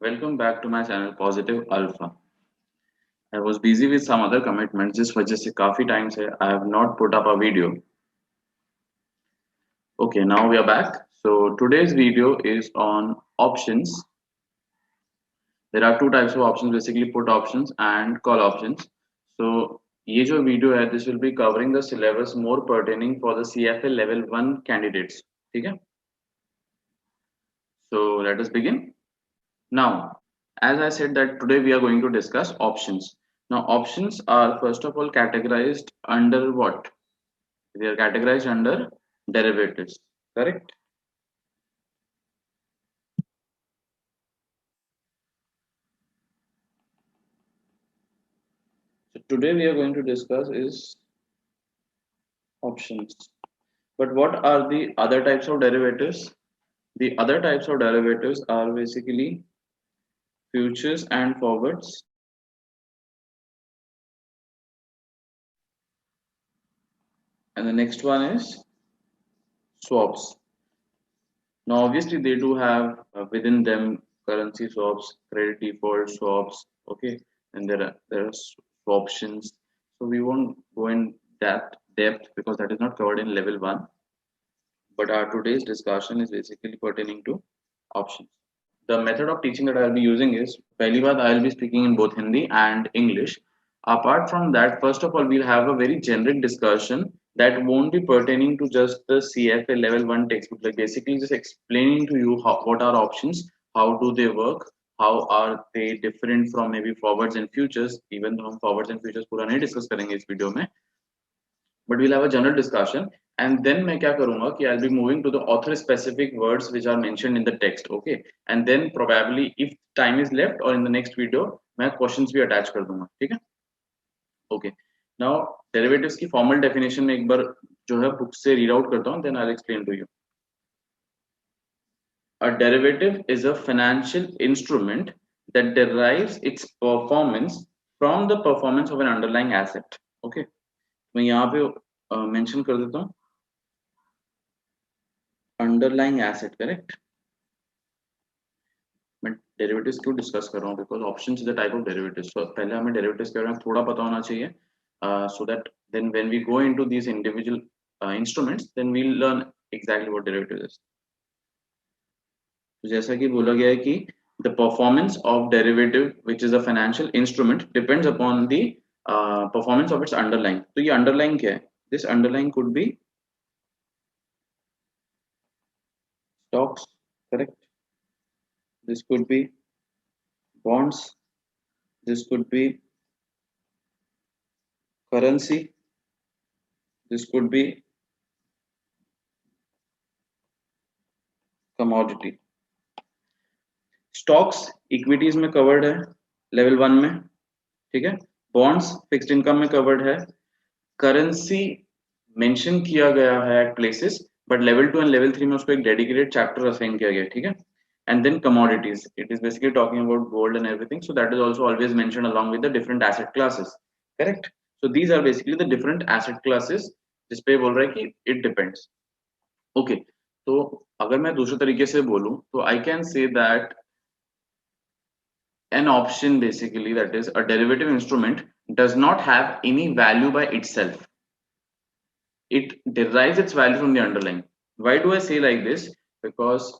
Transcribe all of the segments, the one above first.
Welcome back to my channel Positive Alpha. I was busy with some other commitments जिस वजह से काफी time से I have not put up a video. Okay, now we are back. So today's video is on options. There are two types of options, basically put options and call options. So ये जो video है, this will be covering the syllabus more pertaining for the CFA level 1 candidates. ठीक है? So let us begin. Now, as I said that today we are going to discuss options. Now, options are first of all categorized under what? They are categorized under derivatives, correct? So today we are going to discuss is options. But what are the other types of derivatives? The other types of derivatives are basically futures and forwards. And the next one is swaps. Now, obviously, they do have within them currency swaps, credit default swaps, okay, and there are swaptions. So we won't go in that depth because that is not covered in level one. But our today's discussion is basically pertaining to options. The method of teaching that I'll be using is पहली बात I'll be speaking in both Hindi and English. Apart from that, first of all, we'll have a very generic discussion that won't be pertaining to just the CFA level 1 textbook. Like basically just explaining to you what are options, how do they work, how are they different from maybe forwards and futures. Even though हम forwards and futures पूरा नहीं discuss करेंगे इस video में, but we'll have a general discussion. And then मैं क्या करूँगा कि I'll be moving to the author specific words which are mentioned in the text, okay? And then probably if time is left or in the next video मैं questions भी attach कर दूंगा, ठीक है? Okay. Now derivatives की formal definition में एक बार जो है book से read out करता हूँ, then I'll explain to you. A derivative is a financial instrument that derives its performance from the performance of an underlying asset. Okay. मैं यहाँ पे mention कर देता हूँ underlying asset, correct? मैं डेरिवेटिव्स क्यों डिस्कस कर रहा हूँ because option is the type of derivatives. तो पहले हमें डेरिवेटिव्स के बारे में थोड़ा पता होना चाहिए so that then when we go into these individual instruments then we learn exactly what derivatives is. तो जैसा कि बोला गया है कि the performance of derivative which is a financial instrument depends upon the performance of its underlying. तो ये underlying क्या है? This underlying could be stocks, correct? This could be bonds, this could be currency, this could be commodity. Stocks equities में covered है level one में, ठीक है? Bonds fixed income में कवर्ड है. करेंसी मेंशन किया गया है at places but level two and level three में उसको एक डेडिकेटेड चैप्टर असाइन किया गया है, ठीक है? And then commodities, it is basically talking about gold and everything, so that is also always mentioned along with the different asset classes, correct? So these are basically the different asset classes जिस पे बोल रहा है कि it depends. Okay, तो अगर मैं दूसरे तरीके से बोलूं तो I can say that an option, basically that is a derivative instrument, does not have any value by itself. It derives its value from the underlying. Why do I say like this? Because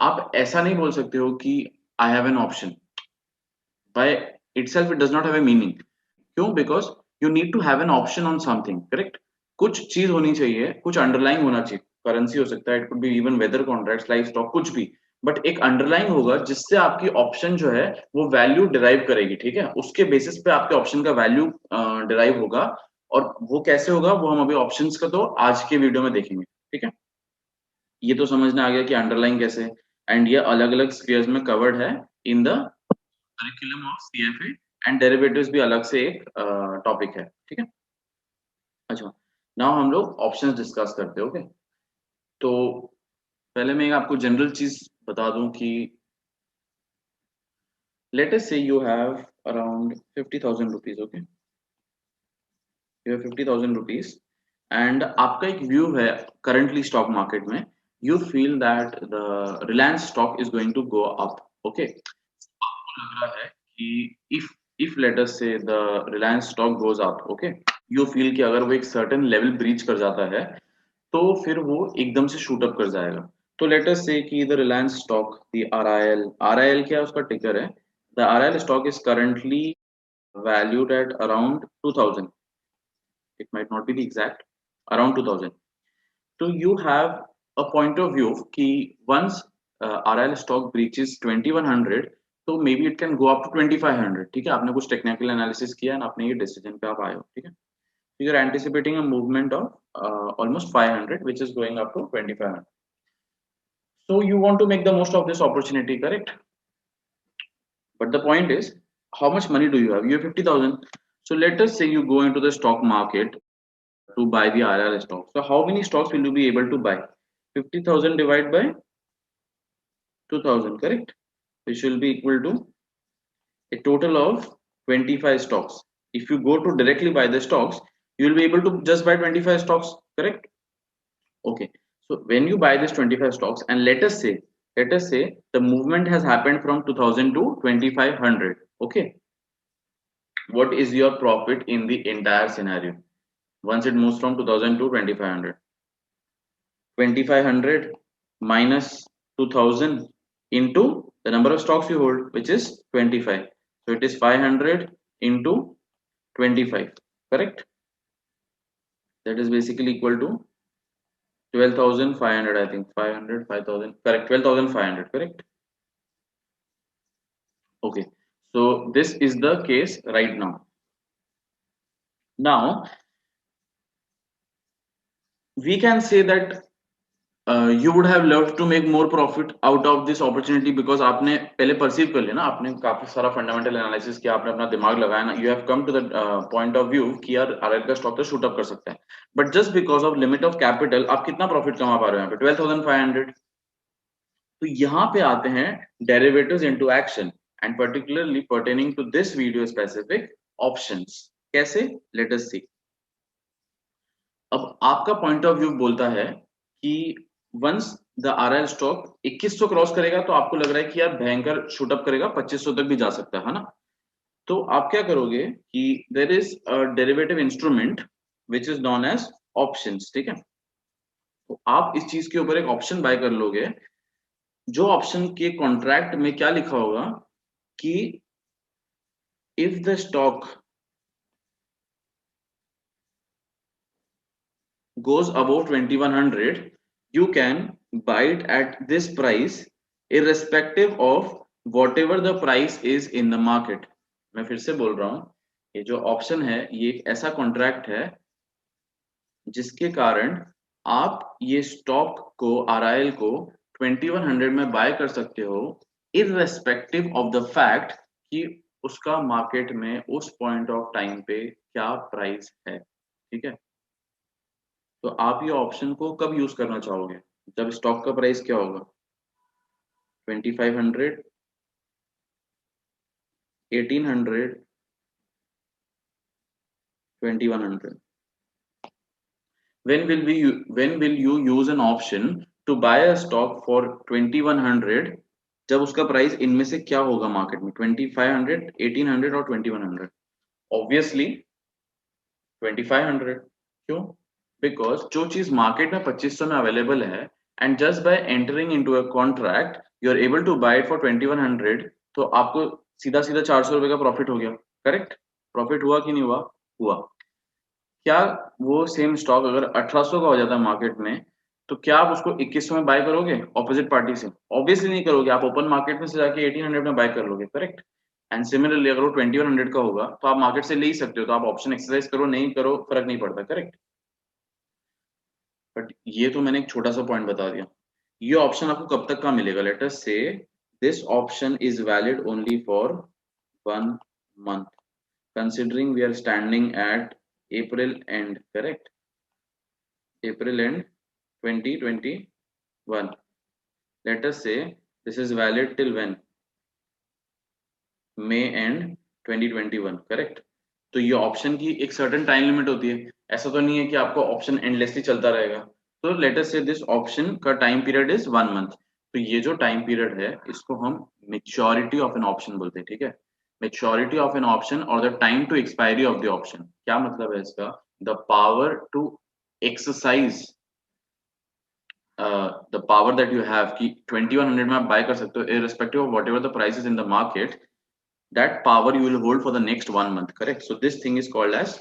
आप ऐसा नहीं बोल सकते हो कि I have an option. By itself it does not have a meaning. क्यों? Because you need to have an option on something, correct? कुछ चीज होनी चाहिए, कुछ अंडरलाइंग होना चाहिए. करेंसी हो सकता है, it could be even weather contracts, life stock, कुछ भी. बट एक अंडरलाइंग होगा जिससे आपकी ऑप्शन जो है वो वैल्यू डिराइव करेगी, ठीक है? उसके बेसिस पे आपके ऑप्शन का वैल्यू डिराइव होगा. और वो कैसे होगा वो हम अभी ऑप्शंस का तो आज के वीडियो में देखेंगे, ठीक है? ये तो समझ में आ गया कि अंडरलाइंग कैसे, एंड ये अलग अलग स्फीयर्स में कवर्ड है in the curriculum of CFA, and derivatives भी अलग से एक टॉपिक है, ठीक है? अच्छा, नाउ हम लोग ऑप्शंस डिस्कस करते हैं. ओके, तो पहले मैं आपको जनरल चीज बता दूं कि let us say you have around 50,000 rupees. Okay, you have 50,000 rupees and आपका एक व्यू है करंटली स्टॉक मार्केट में. You feel that the Reliance stock is going to go up. Okay, लग रहा है कि if let us say the Reliance stock goes up, okay, you feel कि अगर वो एक certain level breach कर जाता है तो फिर वो एकदम से शूट अप कर जाएगा। तो लेट अस से कि the Reliance stock the RIL क्या है उसका टिकर है। The RIL stock is currently valued at around 2000, it might not be the exact, around 2000. So you have a point of view कि once RL stock breaches 2100 तो may be it can go up to 2500। ठीक है, आपने कुछ technical analysis किया और आपने ये डिसीजन पे आप आए हो। ठीक है, so you're anticipating a movement of almost 500 which is going up to 2500, so you want to make the most of this opportunity, correct? But the point is, how much money do you have? You have 50,000. So let us say you go into the stock market to buy the RR stock. So how many stocks will you be able to buy? 50,000 divided by 2000, correct? Which will be equal to a total of 25 stocks. If you go to directly buy the stocks, you will be able to just buy 25 stocks, correct? Okay. So when you buy this 25 stocks, and let us say the movement has happened from 2000 to 2500. Okay. What is your profit in the entire scenario? Once it moves from 2000 to 2500. 2500 minus 2000 into the number of stocks you hold, which is 25. So it is 500 into 25, correct? That is basically equal to 12,500, I think. 500, 5,000, correct? 12,500, correct? Okay. So this is the case right now. Now, we can say that you would have loved to make more profit out of this opportunity because आपने पहले perceive कर लिया ना, आपने काफी सारा fundamental analysis किया, आपने अपना दिमाग लगाया ना, you have come to the point of view कि यार RL का stock तो shoot up कर सकता है, but just because of limit of capital आप कितना profit कमा पा रहे हो यहाँ पे 12,500। तो यहाँ पे आते हैं derivatives into action and particularly pertaining to this video specific options। कैसे? Let us see। अब आपका पॉइंट ऑफ व्यू बोलता है कि once the RL stock 2100 cross करेगा तो आपको लग रहा है कि यार भयंकर शूटअप करेगा, 2500 तक भी जा सकता है ना। तो आप क्या करोगे कि there is a derivative instrument which is known as options. ठीक है, तो आप इस चीज के ऊपर एक ऑप्शन बाय कर लोगे, जो ऑप्शन के कॉन्ट्रैक्ट में क्या लिखा होगा कि if the stock goes above 2100 you can buy it at this price irrespective of whatever the price is in the market। मैं फिर से बोल रहा हूं, ये जो ऑप्शन है ये एक ऐसा कॉन्ट्रैक्ट है जिसके कारण आप ये स्टॉक को आरआईएल को 2100 में बाय कर सकते हो इररेस्पेक्टिव ऑफ द फैक्ट कि उसका मार्केट में उस पॉइंट ऑफ टाइम पे क्या प्राइस है। ठीक है, तो आप ये ऑप्शन को कब यूज करना चाहोगे? जब स्टॉक का प्राइस क्या होगा? 2500, 1800, 2100। when will you use an option to buy a stock for 2100 जब उसका प्राइस इनमें से क्या होगा मार्केट में? 2500, 1800 और 2100। ऑब्वियसली 2500। क्यों? बिकॉज जो चीज मार्केट में 2500 में अवेलेबल है and just by entering into a contract you are able to buy it for 2100, तो आपको सीधा सीधा 400 रुपए का प्रॉफिट हो गया। करेक्ट? प्रॉफिट हुआ कि नहीं हुआ? हुआ। क्या वो सेम स्टॉक अगर 1800 का हो जाता है मार्केट में तो क्या आप उसको 2100 में बाय करोगे ऑपोजिट पार्टी से? ऑब्वियसली नहीं करोगे, आप ओपन मार्केट में से जाके 1800 में बाय कर लोगे। करेक्ट? एंड सिमिलरली अगर वो 2100 का होगा तो आप मार्केट से ले ही सकते हो, तो आप ऑप्शन एक्सरसाइज करो नहीं करो फर्क नहीं पड़ता। करेक्ट? बट ये तो मैंने एक छोटा सा पॉइंट बता दिया। ये ऑप्शन आपको कब तक का मिलेगा? लेट अस से this option is valid only for 1 month considering we are standing at April end, correct? April end 2021। let us say this is valid till when? May end 2021, correct? तो ये option की एक certain time limit होती है, ऐसा तो नहीं है कि आपको ऑप्शन एंडलेसली चलता रहेगा। तो लेट अस से दिस ऑप्शन का टाइम पीरियड इज 1 month। तो ये जो टाइम पीरियड है इसको हम मेच्योरिटी ऑफ एन ऑप्शन बोलते हैं, ठीक है। मेच्योरिटी ऑफ एन ऑप्शन और the time to expiry of the option, क्या मतलब है इसका? The power to exercise, the power that you have कि 2100 में आप बाय कर सकते हो irrespective of whatever the price is in the market, that power you will hold for the next 1 month, correct? So this thing is called as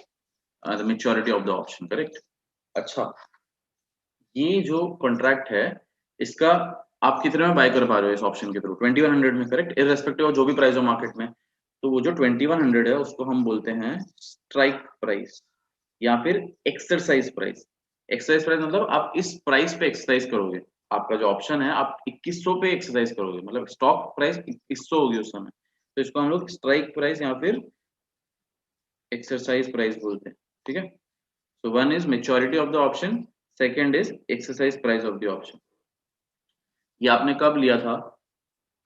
the maturity of the option, correct? अच्छा, ये जो contract है इसका आप कितने में bye कर पा रहे हो इस ऑप्शन के थ्रू? 2100 में, करेक्ट, इररेस्पेक्टिव ऑफ जो भी प्राइस हो मार्केट में। तो वो जो 2100 है उसको हम बोलते हैं स्ट्राइक प्राइस या फिर एक्सरसाइज प्राइस। एक्सरसाइज प्राइस मतलब आप इस प्राइस पे एक्सरसाइज करोगे, आपका जो ऑप्शन है आप 2100 पे एक्सरसाइज करोगे, मतलब स्टॉक प्राइस 2100 होगी उस समय, तो इसको हम लोग स्ट्राइक प्राइस या फिर एक्सरसाइज प्राइस बोलते हैं, ठीक है। So one is maturity of the option, second is exercise price of the option. ये आपने कब लिया था?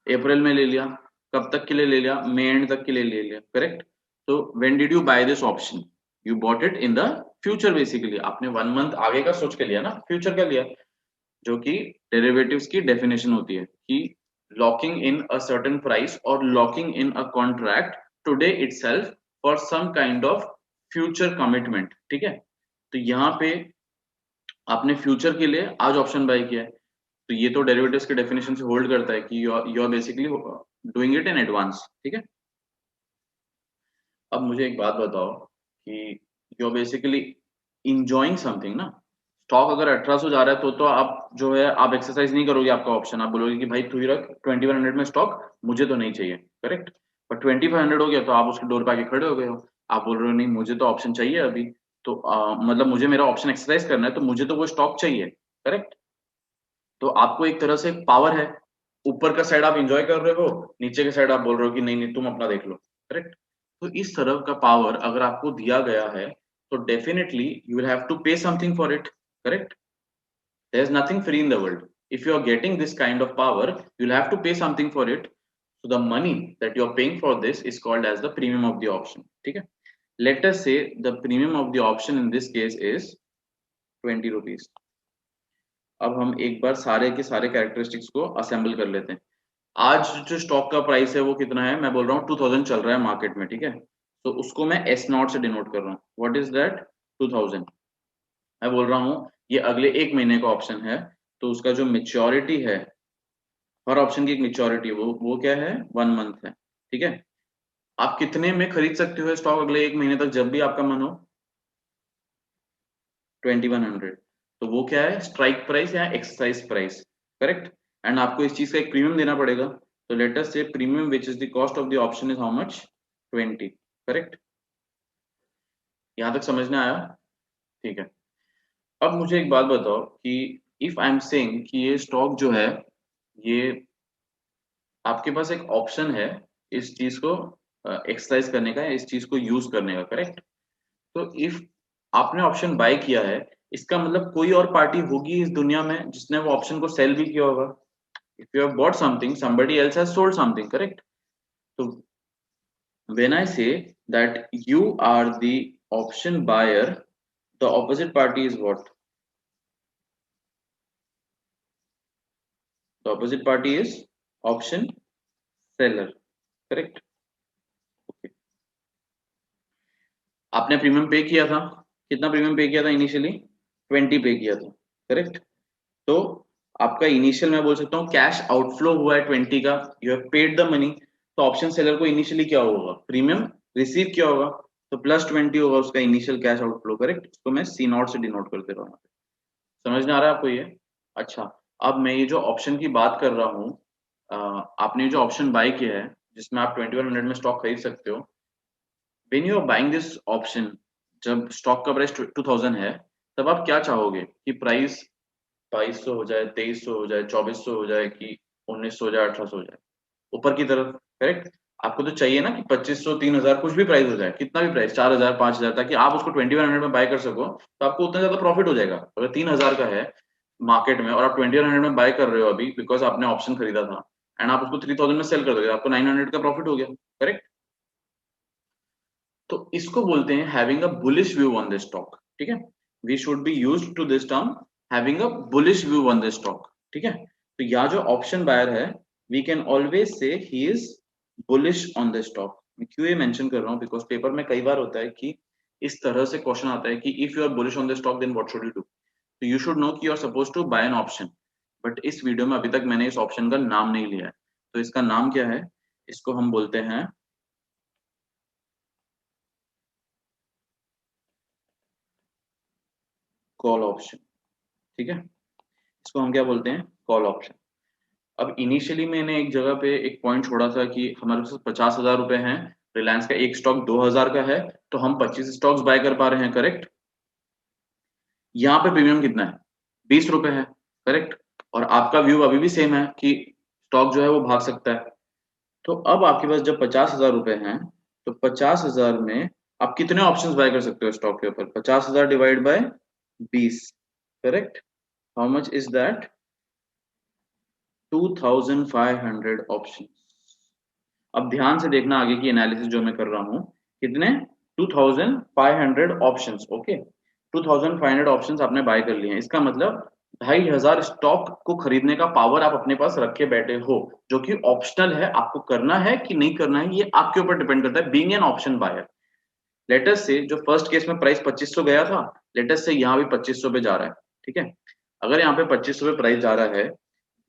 अप्रैल में ले लिया। कब तक के लिए ले लिया? मई एंड तक के लिए ले लिया, करेक्ट। तो when did you buy this option? You bought it in the future, basically आपने 1 मंथ आगे का सोच के लिया ना, फ्यूचर का लिया, जो कि डेरिवेटिव्स की डेफिनेशन होती है कि locking in a certain price और locking in a contract today itself for some kind of future commitment, ठीक है। तो यहाँ पे आपने फ्यूचर के लिए आज ऑप्शन बाय किया है, तो ये तो डेरिवेटिव्स के डेफिनेशन से होल्ड करता है कि you are basically doing it in advance, ठीक है। अब मुझे एक बात बताओ कि you are basically enjoying something ना। स्टॉक अगर 1800 जा रहा है तो आप जो है आप एक्सरसाइज नहीं करोगे आपका ऑप्शन, आप बोलोगे कि भाई तू ही रख 2100 में स्टॉक, मुझे तो नहीं चाहिए, करेक्ट। पर 2500 हो गया तो आप उसके डोर पे आके खड़े हो गए हो, आप बोल रहे हो नहीं मुझे तो ऑप्शन चाहिए अभी, तो मतलब मुझे मेरा ऑप्शन एक्सरसाइज करना है तो मुझे तो वो स्टॉक चाहिए, करेक्ट। तो आपको एक तरह से पावर है, ऊपर का साइड आप एंजॉय कर रहे हो, नीचे के साइड आप बोल रहे हो कि नहीं नहीं तुम अपना देख लो, करेक्ट। तो इस तरह का पावर अगर आपको दिया गया है तो definitely you will have to pay something for it, correct. There is nothing free in the world. If you are getting this kind of power you will have to pay something for it, so the money that you are paying for this is called as the premium of the option, ठीक है। Let us say the premium of the option in this case is 20 rupees। अब हम एक बार सारे के सारे characteristics को assemble कर लेते हैं। आज जो स्टॉक का प्राइस है वो कितना है? मैं बोल रहा हूँ 2000 चल रहा है मार्केट में, ठीक है। तो उसको मैं एस नॉट से डिनोट कर रहा हूँ। What is that? 2000। मैं बोल रहा हूँ ये अगले एक महीने का ऑप्शन है, तो उसका जो मेच्योरिटी है, हर ऑप्शन की एक मेच्योरिटी, वो क्या है? 1 मंथ है, ठीक है। आप कितने में खरीद सकते हो स्टॉक अगले एक महीने तक जब भी आपका मन हो? 2100। तो वो क्या है? स्ट्राइक प्राइस या एक्सरसाइज प्राइस, करेक्ट। एंड आपको इस चीज का एक प्रीमियम देना पड़ेगा, तो लेट अस से premium which is the cost of the option is how much? 20, correct. यहां तक समझने आया? ठीक है। अब मुझे एक बात बताओ कि इफ आई एम सेइंग कि ये स्टॉक जो है, ये आपके पास एक ऑप्शन है इस चीज को एक्सरसाइज करने का, इस चीज को यूज करने का, करेक्ट। तो इफ आपने ऑप्शन बाय किया है, इसका मतलब कोई और पार्टी होगी इस दुनिया में जिसने वो ऑप्शन को सेल भी किया होगा। If you have bought something, somebody else has sold something, correct? तो when I say that you are the option buyer, the opposite party is what? The opposite party is option seller, correct? Okay. आपने premium पे किया था, कितना premium पे किया था initially? 20 पे किया था, करेक्ट। तो आपका इनिशियल मैं बोल सकता हूँ कैश आउटफ्लो हुआ है 20 का, you have paid the money. तो ऑप्शन सेलर को इनिशियली क्या होगा? प्रीमियम रिसीव किया होगा, तो +20 होगा उसका इनिशियल कैश आउटफ्लो, करेक्ट। उसको मैं C नॉट से डिनोट करते रहा हूँ। समझ में आ रहा है आपको ये? अच्छा, अब मैं ये जो ऑप्शन की बात कर रहा हूँ, आपने जो ऑप्शन बाय किया है जिसमें आप 2100 में स्टॉक खरीद सकते हो, when you are buying this option, जब स्टॉक का प्राइस 2000 है, तब आप क्या चाहोगे कि प्राइस 2200 हो जाए, 2300 हो जाए, 2400 हो जाए, कि 1900 हो जाए, 1800 हो जाए, ऊपर की तरफ, करेक्ट। आपको तो चाहिए ना कि 2500, 3000 कुछ भी प्राइस हो जाए, कितना भी प्राइस, 4000, 5000, ताकि आप उसको 2100 में बाय कर सको, तो आपको उतना ज्यादा प्रॉफिट हो जाएगा। अगर 3000 का है मार्केट में और आप 2100 में बाय कर रहे हो अभी बिकॉज आपने ऑप्शन खरीदा था, एंड आप उसको 3000 में सेल कर दोगे, आपको 900 का प्रॉफिट हो गया, करेक्ट। तो इसको बोलते हैं having a bullish view on the stock, ठीक है। We should be used to this term, having a bullish view on the stock, ठीक है। तो यहाँ जो ऑप्शन बायर है, वी कैन ऑलवेज से ही is bullish on the stock. मैं क्यों ये मेंशन कर रहा हूँ, बिकॉज पेपर में कई बार होता है कि इस तरह से क्वेश्चन आता है कि if you are bullish on the stock then what should you do. तो यू शुड नो कि you are suppose to buy an option, but इस वीडियो में अभी तक मैंने इस ऑप्शन का नाम नहीं लिया है। तो इसका नाम क्या है, इसको हम बोलते हैं कॉल ऑप्शन। ठीक है, इसको हम क्या बोलते हैं, कॉल ऑप्शन। अब इनिशियली मैंने एक जगह पे एक पॉइंट छोड़ा था कि हमारे पास 50,000 रुपए हैं, रिलायंस का एक स्टॉक 2,000 का है, तो हम 25 स्टॉक्स बाय कर पा रहे हैं, करेक्ट। यहाँ पे प्रीमियम कितना है, 20 रुपए है, करेक्ट। और आपका व्यू अभी भी सेम है कि स्टॉक जो है वो भाग सकता है। तो अब आपके पास जब 50,000 रुपए हैं, तो 50,000 में आप कितने ऑप्शंस बाय कर सकते हो स्टॉक के ऊपर, 50,000 divide by 20, correct. How much is that, 2,500 option. अब ध्यान से देखना आगे की एनालिसिस जो मैं कर रहा हूं, कितने, 2,500 ऑप्शंस, ओके। 2,500 ऑप्शंस आपने बाय कर लिए हैं, इसका मतलब 2,500 स्टॉक को खरीदने का पावर आप अपने पास रखे बैठे हो, जो कि ऑप्शनल है, आपको करना है कि नहीं करना है ये आपके ऊपर डिपेंड करता है, being an option buyer. Let's say जो फर्स्ट केस में प्राइस 2500 गया था, लेटस से यहाँ भी 2500 पे जा रहा है, ठीक है। अगर यहाँ पे 2500 पे प्राइस जा रहा है,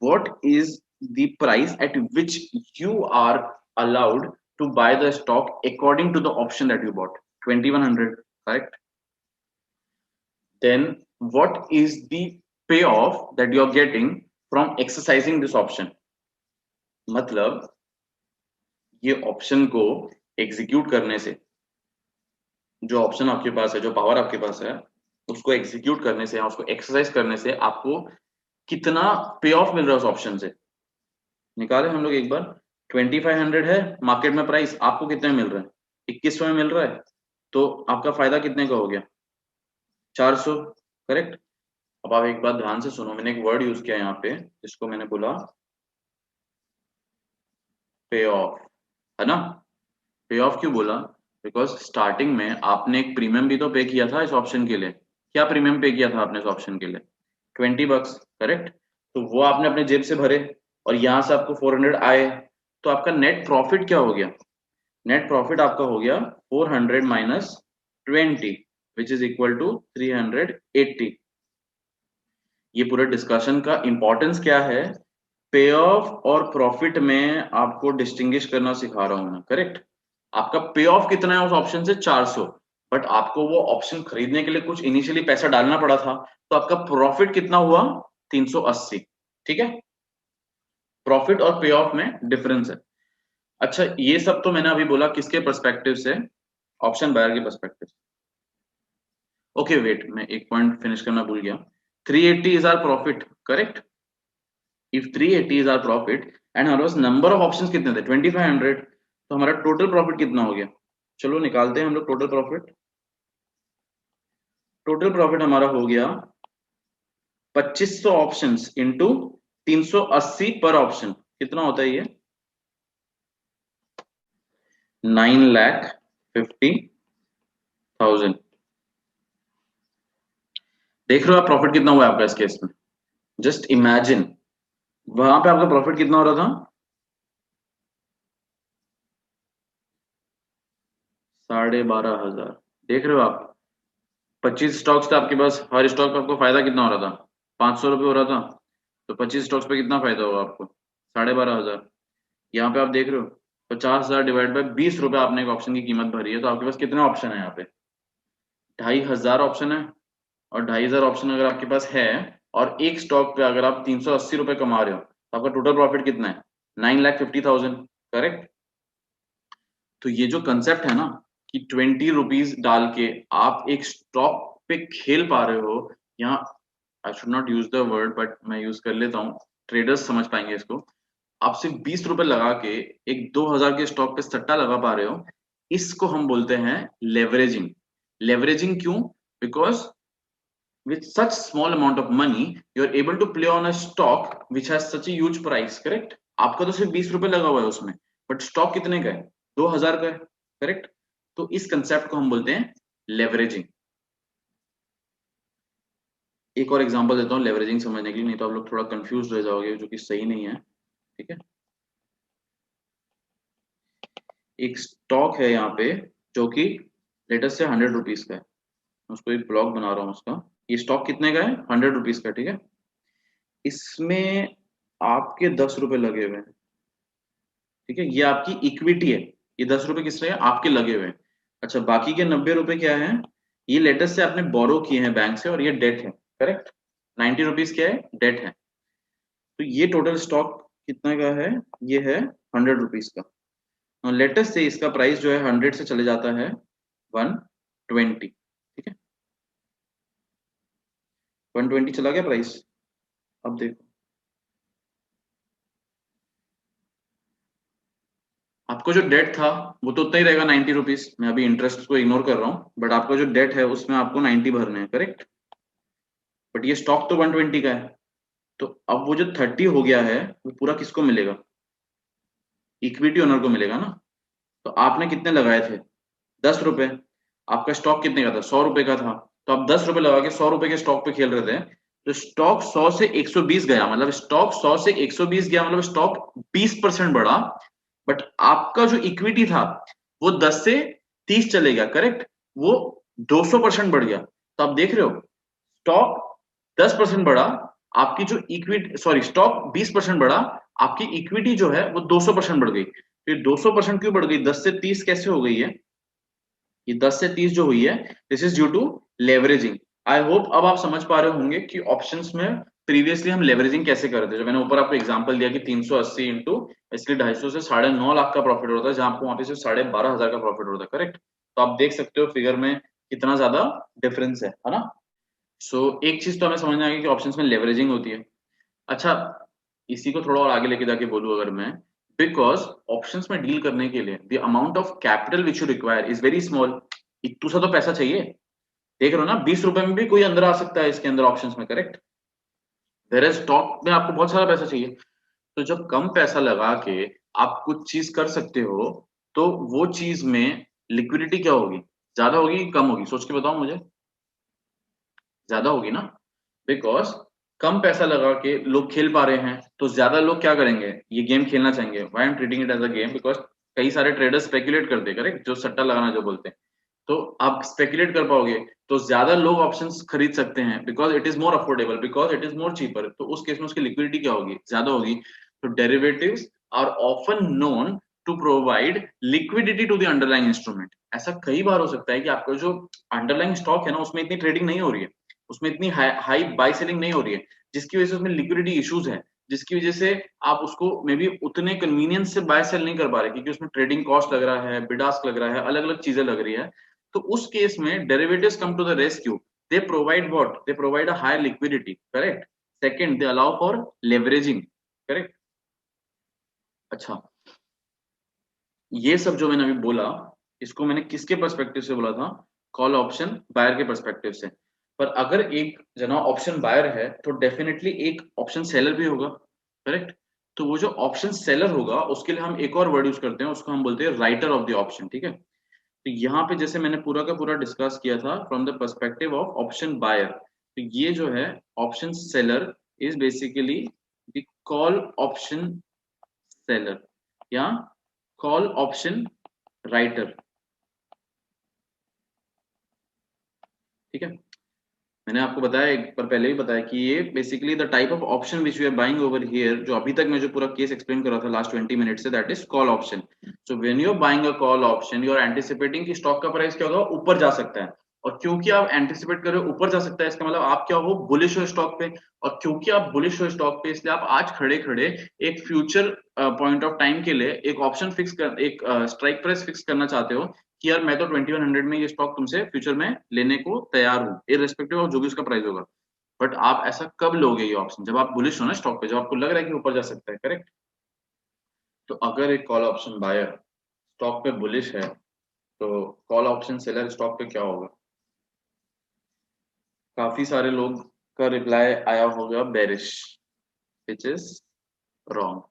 what is the price at which you are allowed to buy the stock according to the option that you bought, 2,100, correct. Then what is the payoff that you are getting from exercising this option, मतलब ये option को execute करने से, जो option आपके पास है, जो power आपके पास है, उसको एग्जीक्यूट करने से, उसको एक्सरसाइज करने से आपको कितना पे ऑफ मिल रहा है उस ऑप्शन से, निकाले हम लोग एक बार। 2,500 है मार्केट में प्राइस, आपको कितने में मिल रहा है, 2100 में मिल रहा है, तो आपका फायदा कितने का हो गया, 400, करेक्ट। अब आप एक बात ध्यान से सुनो, मैंने एक वर्ड यूज किया यहाँ पे, जिसको मैंने बोला पे ऑफ, है ना। पे ऑफ क्यों बोला, बिकॉज स्टार्टिंग में आपने एक प्रीमियम भी तो पे किया था इस ऑप्शन के लिए। क्या प्रीमियम पे किया था आपने इस ऑप्शन के लिए, 20 bucks, करेक्ट। तो वो आपने अपने जेब से भरे, और यहाँ से आपको 400 आए, तो आपका नेट प्रॉफिट क्या हो गया, नेट प्रॉफिट आपका हो गया 400 minus 20, which is equal to 380। ये पूरे डिस्कशन का इंपॉर्टेंस क्या है, पे ऑफ और प्रॉफिट में आपको डिस्टिंग्विश करना सिखा रहा हूं मैं, करेक्ट। आपका पे ऑफ कितना है उस ऑप्शन से, 400, बट आपको वो ऑप्शन खरीदने के लिए कुछ इनिशियली पैसा डालना पड़ा था, तो आपका प्रॉफिट कितना हुआ, 380, ठीक है। प्रॉफिट और पे ऑफ में डिफरेंस है। अच्छा, ये सब तो मैंने अभी बोला किसके पर्सपेक्टिव से, ऑप्शन बायर के पर्सपेक्टिव से। ओके वेट, मैं एक पॉइंट फिनिश करना भूल गया। 380 is our profit, correct. If 380 is our profit and हमारे पास नंबर ऑफ ऑप्शंस कितने थे, 2,500, तो हमारा टोटल प्रॉफिट कितना हो गया, चलो निकालते हैं हम लोग टोटल प्रॉफिट। टोटल प्रॉफिट हमारा हो गया 2500 ऑप्शंस इंटू 380 पर ऑप्शन, कितना होता है ये, 9,50,000। देख रहे हो आप प्रॉफिट कितना हुआ है आपका इस केस में, जस्ट इमेजिन वहां पे आपका प्रॉफिट कितना हो रहा था, 12,500। देख रहे हो आप, 25 स्टॉक्स थे आपके पास, हर स्टॉक पे आपको फायदा कितना हो रहा था, 500 रुपये हो रहा था, तो 25 स्टॉक्स पे कितना फायदा होगा आपको, 12,500। यहाँ पे आप देख रहे हो 50,000 डिवाइड बाय 20 रुपए आपने एक ऑप्शन की कीमत भरी है, तो आपके पास कितने ऑप्शन है यहाँ पे, 2,500 ऑप्शन है। और 2,500 ऑप्शन अगर आपके पास है, और एक स्टॉक पे अगर आप 380 रुपए कमा रहे हो, तो आपका टोटल प्रॉफिट कितना है, 9,50,000, करेक्ट। तो ये जो कंसेप्ट है ना, कि 20 रुपीज डाल के आप एक स्टॉक पे खेल पा रहे हो, यहाँ I should not use the word but मैं यूज कर लेता हूँ, ट्रेडर्स समझ पाएंगे इसको। आप सिर्फ 20 रुपए लगा के एक 2,000 के स्टॉक पे सट्टा लगा पा रहे हो, इसको हम बोलते हैं लेवरेजिंग। लेवरेजिंग क्यों, because with such small amount of money you are able to play on a stock which has such a huge price, correct। आपका तो सिर्फ 20 रुपए लगा हुआ है उसमें, बट स्टॉक कितने का है, 2,000 का है, करेक्ट। तो इस कंसेप्ट को हम बोलते हैं लेवरेजिंग। एक और एग्जांपल देता हूँ लेवरेजिंग समझने के लिए, नहीं तो आप लोग थोड़ा कंफ्यूज रह जाओगे, जो कि सही नहीं है। ठीक है, एक स्टॉक है यहाँ पे जो कि लेटेस्ट से 100 रुपीज का है। मैं उसको एक ब्लॉग बना रहा हूँ उसका। ये स्टॉक कितने का है? 100 रुपीज का। ठीक है, इसमें आपके 10 रुपए लगे हुए हैं। ठीक है, ये आपकी इक्विटी है। ये 10 रुपए किस रहे हैं? आपके लगे हुए हैं। अच्छा, बाकी के 90 रुपए क्या है? ये लेटेस्ट से आपने बोरो किए हैं बैंक से, और ये डेट है। करेक्ट, 90 रुपीज क्या है? डेट है। तो ये टोटल स्टॉक कितना का है? ये है 100 रुपीज का। लेटेस्ट से इसका प्राइस जो है 100 से चले जाता है 120। ठीक है, 120 चला गया प्राइस। अब देखो, आपको जो डेट था वो तो उतना ही रहेगा 90 रुपीज। मैं अभी इंटरेस्ट को इग्नोर कर रहा हूँ, बट आपका जो डेट है उसमें आपको 90 भरने हैं। करेक्ट, बट ये स्टॉक तो 120 का है। तो अब वो जो 30 हो गया है वो पूरा किसको मिलेगा? इक्विटी ओनर को मिलेगा ना। तो आपने कितने लगाए थे? 10 रुपए। आपका स्टॉक कितने का था? 100 रुपए का था। तो आप 10 रुपए लगा के 100 रुपए के स्टॉक पे खेल रहे थे। तो स्टॉक 100 से 120 गया, मतलब स्टॉक 100 से 120 गया, मतलब स्टॉक 20% बढ़ा। बट आपका जो इक्विटी था वो 10 से 30 चले गया। करेक्ट, वो 200% बढ़ गया। तो आप देख रहे हो, स्टॉक 10% बढ़ा, आपकी जो इक्विटी, सॉरी, स्टॉक 20% बढ़ा, आपकी इक्विटी जो है वो 200% बढ़ गई। फिर 200% क्यों बढ़ गई? 10 से 30 कैसे हो गई है? ये 10 से 30 जो हुई है, this is due to leveraging. I hope अब आप समझ पा रहे होंगे कि ऑप्शंस में प्रीवियसली हम लेवरेजिंग कैसे करते थे। जो मैंने ऊपर आपको एग्जांपल दिया कि 380 इंटू इसलिए 250 से 9.5 लाख का प्रॉफिट होता है, जहां आपको वहां पे सिर्फ 12,500 का प्रॉफिट होता है। करेक्ट, तो आप देख सकते हो फिगर में कितना ज्यादा डिफरेंस है ना। सो एक चीज तो हमें समझ में आ गई कि ऑप्शंस में लेवरेजिंग होती है। अच्छा, इसी को थोड़ा और आगे लेके जाके बोलूं अगर मैं, बिकॉज ऑप्शंस में डील करने के लिए the amount of capital which you require is very small. इतू सा तो पैसा चाहिए। देख रहे हो ना, 20 रुपए में भी कोई अंदर आ सकता है इसके अंदर ऑप्शंस में। करेक्ट, वेयर स्टॉक में आपको बहुत सारा पैसा चाहिए। तो जब कम पैसा लगा के आप कुछ चीज कर सकते हो, तो वो चीज में लिक्विडिटी क्या होगी? ज्यादा होगी कि कम होगी? सोच के बताओ मुझे। ज्यादा होगी ना, बिकॉज कम पैसा लगा के लोग खेल पा रहे हैं, तो ज्यादा लोग क्या करेंगे? ये गेम खेलना चाहेंगे। Why I am treating it as a game, because कई सारे ट्रेडर्स स्पेकुलेट करते हैं। करेक्ट, जो सट्टा लगाना जो बोलते हैं, तो आप स्पेकुलेट कर पाओगे, तो ज्यादा लोग ऑप्शंस खरीद सकते हैं, because it is more affordable, because it is more cheaper. तो उस केस में उसकी लिक्विडिटी क्या होगी? ज्यादा होगी। तो derivatives are often known to provide liquidity to the underlying instrument. ऐसा कई बार हो सकता है कि आपका जो अंडरलाइंग स्टॉक है ना, उसमें इतनी ट्रेडिंग नहीं हो रही है, उसमें इतनी हाई बाई सेलिंग नहीं हो रही है, जिसकी वजह से उसमें लिक्विडिटी इश्यूज है, जिसकी वजह से आप उसको मे बी उतने कन्वीनियंस से बाय सेल नहीं कर पा रहे, क्योंकि उसमें ट्रेडिंग कॉस्ट लग रहा है, बिड आस्क लग रहा है, अलग अलग चीजें लग रही है। तो उस केस में derivatives come to the rescue. They provide what? They provide a high liquidity. Correct, second, they allow for leveraging. Correct. अच्छा, ये सब जो मैंने अभी बोला, इसको मैंने किसके पर्सपेक्टिव से बोला था? कॉल ऑप्शन बायर के पर्सपेक्टिव से। पर अगर एक जना ऑप्शन बायर है, तो डेफिनेटली एक ऑप्शन सेलर भी होगा। करेक्ट, तो वो जो ऑप्शन सेलर होगा उसके लिए हम एक और वर्ड यूज करते हैं, उसको हम बोलते हैं राइटर ऑफ द ऑप्शन। ठीक है, तो यहाँ पे जैसे मैंने पूरा का पूरा डिस्कस किया था from the perspective of option buyer, तो ये जो है option seller is basically the call option seller, या कॉल ऑप्शन राइटर। ठीक है, मैंने आपको बताया एक बार पहले भी बताया कि ये basically the type of option which we are buying over here, जो अभी तक मैं जो पूरा केस एक्सप्लेन कर रहा था लास्ट 20 मिनट से, that is call option. So when you are buying a call option, you are anticipating कि स्टॉक का प्राइस क्या होगा? ऊपर जा सकता है। और क्योंकि आप एंटिसिपेट कर रहे हो ऊपर जा सकता है, इसका मतलब आप क्या हो? बुलिश हो स्टॉक पे। और क्योंकि आप बुलिश हो स्टॉक पे, इसलिए आप आज खड़े खड़े एक फ्यूचर पॉइंट ऑफ टाइम के लिए एक ऑप्शन फिक्स कर, एक स्ट्राइक प्राइस फिक्स करना चाहते हो कि यार मैं तो 2100 में ये स्टॉक तुमसे फ्यूचर में लेने को तैयार हूँ, इररिस्पेक्टिव ऑफ जो भी उसका प्राइस होगा। बट आप ऐसा कब लोगे ये ऑप्शन? जब आप बुलिश हो ना स्टॉक पे, जब आपको लग रहा है कि ऊपर जा सकता है। करेक्ट, तो अगर एक कॉल ऑप्शन बायर स्टॉक पे बुलिश है, तो कॉल ऑप्शन सेलर स्टॉक पे क्या होगा? काफी सारे लोग का रिप्लाई आया होगा bearish, which is wrong.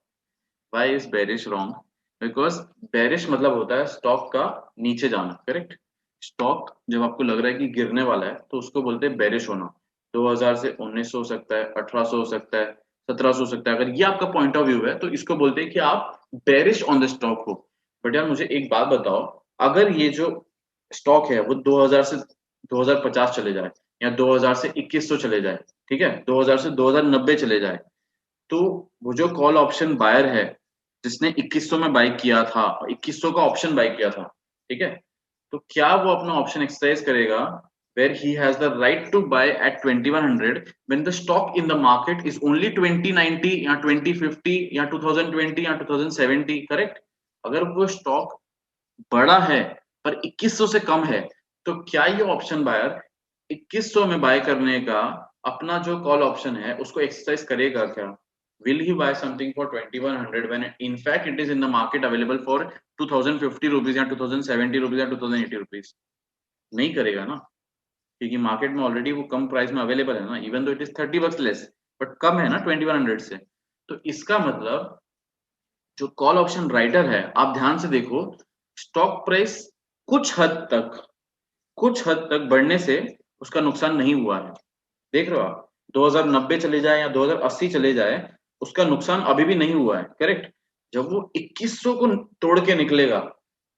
Why is bearish wrong? Because bearish मतलब होता है स्टॉक का नीचे जाना। करेक्ट, स्टॉक जब आपको लग रहा है कि गिरने वाला है, तो उसको बोलते हैं बेरिश होना। 2000 से 1900 हो सकता है, 1800 हो सकता है, 1700 हो सकता है। अगर ये आपका पॉइंट ऑफ व्यू है तो इसको बोलते हैं कि आप बेरिश ऑन द स्टॉक हो। बट यार मुझे एक बात बताओ, अगर ये जो स्टॉक है वो 2000 से 2050 चले जाए, या 2000 से 2100 चले जाए, ठीक है, 2000 से 2090 चले जाए, तो वो जो कॉल ऑप्शन बायर है जिसने 2100 में बाई किया था, 2100 का ऑप्शन बाई किया था, ठीक है, तो क्या वो अपना ऑप्शन एक्सरसाइज करेगा where he has the right to buy at 2100 when the stock in the market is only 2090 या 2050 या 2020 या 2070, करेक्ट? अगर वो स्टॉक बड़ा है पर 2100 से कम है, तो क्या ये ऑप्शन बायर 2100 में बाय करने का अपना जो कॉल ऑप्शन है उसको एक्सरसाइज करेगा क्या? Will he buy something for 2100 when in fact it is in the market available for 2050 rupees या 2070 rupees या 2080 rupees? नहीं करेगा ना, क्योंकि मार्केट में ऑलरेडी वो कम प्राइस में अवेलेबल है ना, even though it is 30 bucks less, but कम है ना 2100 से। तो इसका मतलब जो कॉल ऑप्शन राइटर है, आप ध्यान से देखो, स्टॉक प्राइस कुछ हद तक कुछ हद तक बढ़ने से उसका नुकसान नहीं हुआ है। देख रहे हो आप, 2090 चले जाए या 2080 चले जाए, उसका नुकसान अभी भी नहीं हुआ है, करेक्ट? जब वो 2100 को तोड़ के निकलेगा,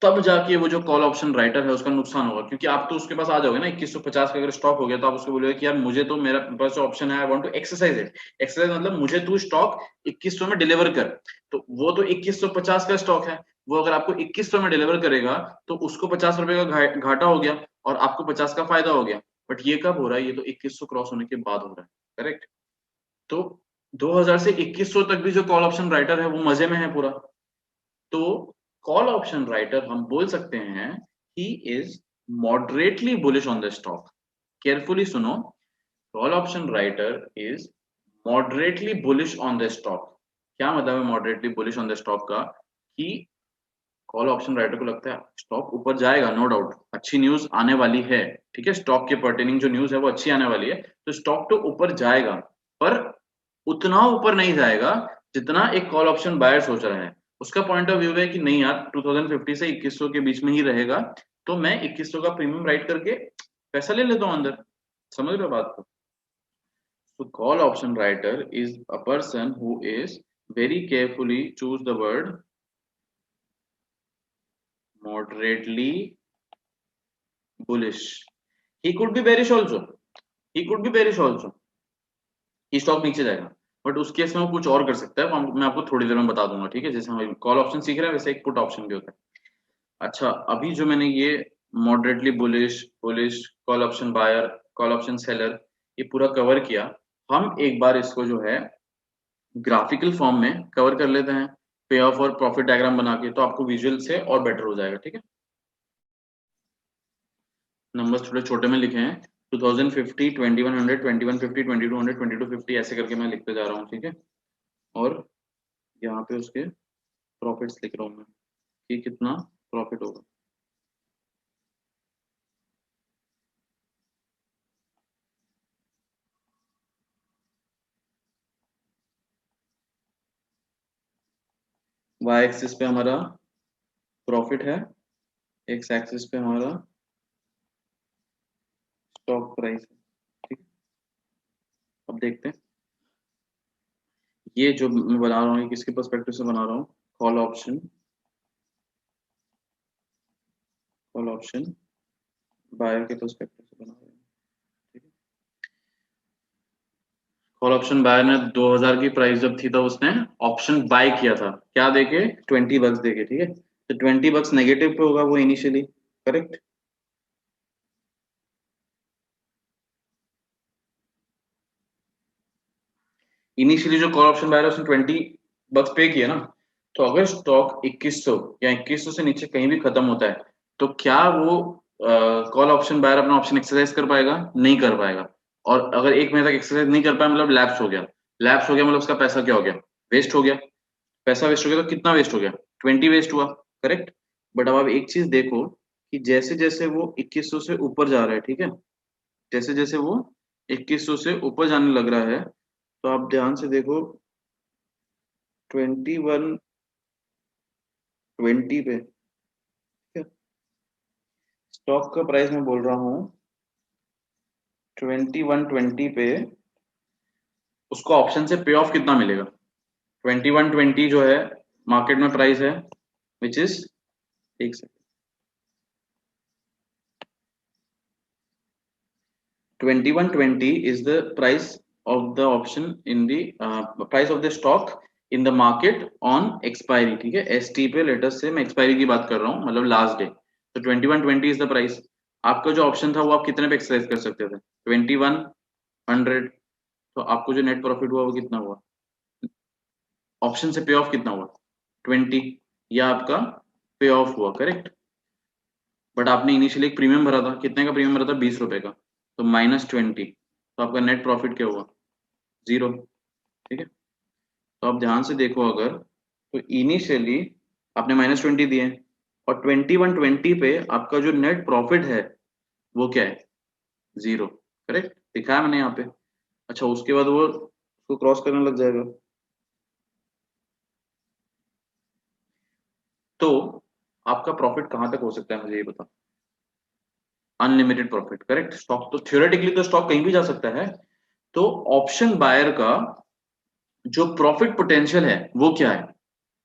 तब जाके वो जो कॉल ऑप्शन राइटर है उसका नुकसान होगा, क्योंकि आप तो उसके पास आ जाओगे ना, 2150 का अगर स्टॉक हो गया तो आप उसको बोलोगे कि यार मुझे तो मेरा पास जो ऑप्शन है I want to exercise it. Exercise मतलब मुझे तू स्टॉक 2100 में डिलीवर कर। तो वो तो 2150 का स्टॉक है, वो अगर आपको 2100 में डिलीवर करेगा तो उसको 50 रुपए का घाटा हो गया और आपको 50 का फायदा हो गया। बट ये कब हो रहा है? ये तो 2100 क्रॉस होने के बाद हो रहा है, करेक्ट? तो 2000 से 2100 तक भी जो कॉल ऑप्शन राइटर है वो मजे में है पूरा। तो कॉल ऑप्शन राइटर हम बोल सकते हैं he is moderately bullish on the stock. Carefully सुनो, call option writer is moderately bullish on the stock. क्या मतलब है moderately bullish on the stock का? कि कॉल ऑप्शन राइटर को लगता है स्टॉक ऊपर जाएगा, नो डाउट, अच्छी न्यूज आने वाली है, ठीक है, स्टॉक के पर्टेनिंग जो न्यूज है वो अच्छी आने वाली है, तो स्टॉक तो ऊपर जाएगा, पर उतना ऊपर नहीं जाएगा जितना एक कॉल ऑप्शन बायर सोच रहा है। उसका पॉइंट ऑफ व्यू है कि नहीं यार, 2050 से 2100 के बीच में ही रहेगा, तो मैं 2100 का प्रीमियम राइट करके पैसा ले लेता हूँ अंदर। समझ रहे हो बात को? तो call option writer is a person who is very carefully choose the word moderately bullish. He could be bearish also. He could be bearish also. कि स्टॉक नीचे जाएगा, बट उस केस में वो कुछ और कर सकता है, मैं आपको थोड़ी देर में बता दूंगा, ठीक है? जैसे हम कॉल ऑप्शन सीख रहे हैं वैसे एक पुट ऑप्शन भी होता है। अच्छा, अभी जो मैंने ये moderately bullish, bullish, call option buyer, call option seller, ये पूरा कवर किया, हम एक बार इसको जो है ग्राफिकल फॉर्म में कवर कर लेते हैं, पे ऑफ और प्रॉफिट डायग्राम बना के, तो आपको विजुअल से और बेटर हो जाएगा, ठीक है? नंबर्स थोड़े छोटे में लिखे हैं, 2050, 2100, 2150, 2200, 2250 ऐसे करके मैं लिखते जा रहा हूँ, ठीक है? और यहाँ पे उसके प्रॉफिट्स लिख रहा हूँ मैं कि कितना प्रॉफिट होगा। वाई एक्सिस पे हमारा प्रॉफिट है, एक्स एक्सिस पे हमारा स्टॉक प्राइस है, ठीक है? अब देखते हैं ये जो मैं बना रहा हूँ ये किसके पर्सपेक्टिव से बना रहा हूँ। Call option, call option buyer के पर्सपेक्टिव से बना रहा हूँ, ठीक है? कॉल ऑप्शन बायर ने 2000 की प्राइस जब थी तब उसने ऑप्शन बाय किया था, क्या देके? 20 bucks देके, ठीक है? तो 20 bucks नेगेटिव पे होगा वो इनिशियली, करेक्ट? इनिशियली जो कॉल ऑप्शन बायर है उसने 20 bucks पे किया ना, तो अगर स्टॉक 2100 या 2100 से नीचे कहीं भी खत्म होता है, तो क्या वो कॉल ऑप्शन बायर अपना ऑप्शन एक्सरसाइज कर पाएगा? नहीं कर पाएगा। और अगर एक महीने तक एक्सरसाइज नहीं कर पाया मतलब लैप्स हो गया, लैप्स हो गया मतलब उसका पैसा क्या हो गया? वेस्ट हो गया। पैसा वेस्ट हो गया तो कितना वेस्ट हो गया? 20 वेस्ट हुआ, करेक्ट? बट अब आप एक चीज देखो कि जैसे जैसे वो 2100 से ऊपर जा रहा है, ठीक है, जैसे जैसे वो 2100 से ऊपर जाने लग रहा है, तो आप ध्यान से देखो 2120 पे, ठीक है, स्टॉक का प्राइस मैं बोल रहा हूँ 2120 पे उसको ऑप्शन से पे ऑफ कितना मिलेगा? 2120 जो है मार्केट में प्राइस है, विच इज, एक second, 2120 is the price of the option in the price of the stock in the market on expiry, ठीक है, ST पे लेटेस्ट से मैं एक्सपायरी की बात कर रहा हूँ, मतलब लास्ट डे। तो 2120 इज द प्राइस। आपका जो ऑप्शन था वो आप कितने पे एक्सरसाइज कर सकते थे? 2100। तो आपको जो नेट प्रॉफिट हुआ वो कितना हुआ? ऑप्शन से पे ऑफ कितना हुआ? 20। या आपका पे ऑफ हुआ, करेक्ट। बट आपने इनिशियली एक प्रीमियम भरा था, कितने का प्रीमियम भरा था? 20 रुपए का। तो -20, तो आपका नेट प्रॉफिट क्या हुआ? 0। ठीक है, तो आप ध्यान से देखो अगर, तो इनिशियली आपने -20 दिए और 2120 पे आपका जो नेट प्रॉफिट है वो क्या है? 0। करेक्ट, दिखाया मैंने यहाँ पे। अच्छा, उसके बाद वो उसको क्रॉस करने लग जाएगा, तो आपका प्रॉफिट कहां तक हो सकता है, मुझे ये बताओ। Unlimited profit, correct. स्टॉक तो थियोरेटिकली तो स्टॉक कहीं भी जा सकता है। तो ऑप्शन बायर का जो प्रॉफिट पोटेंशियल है वो क्या है?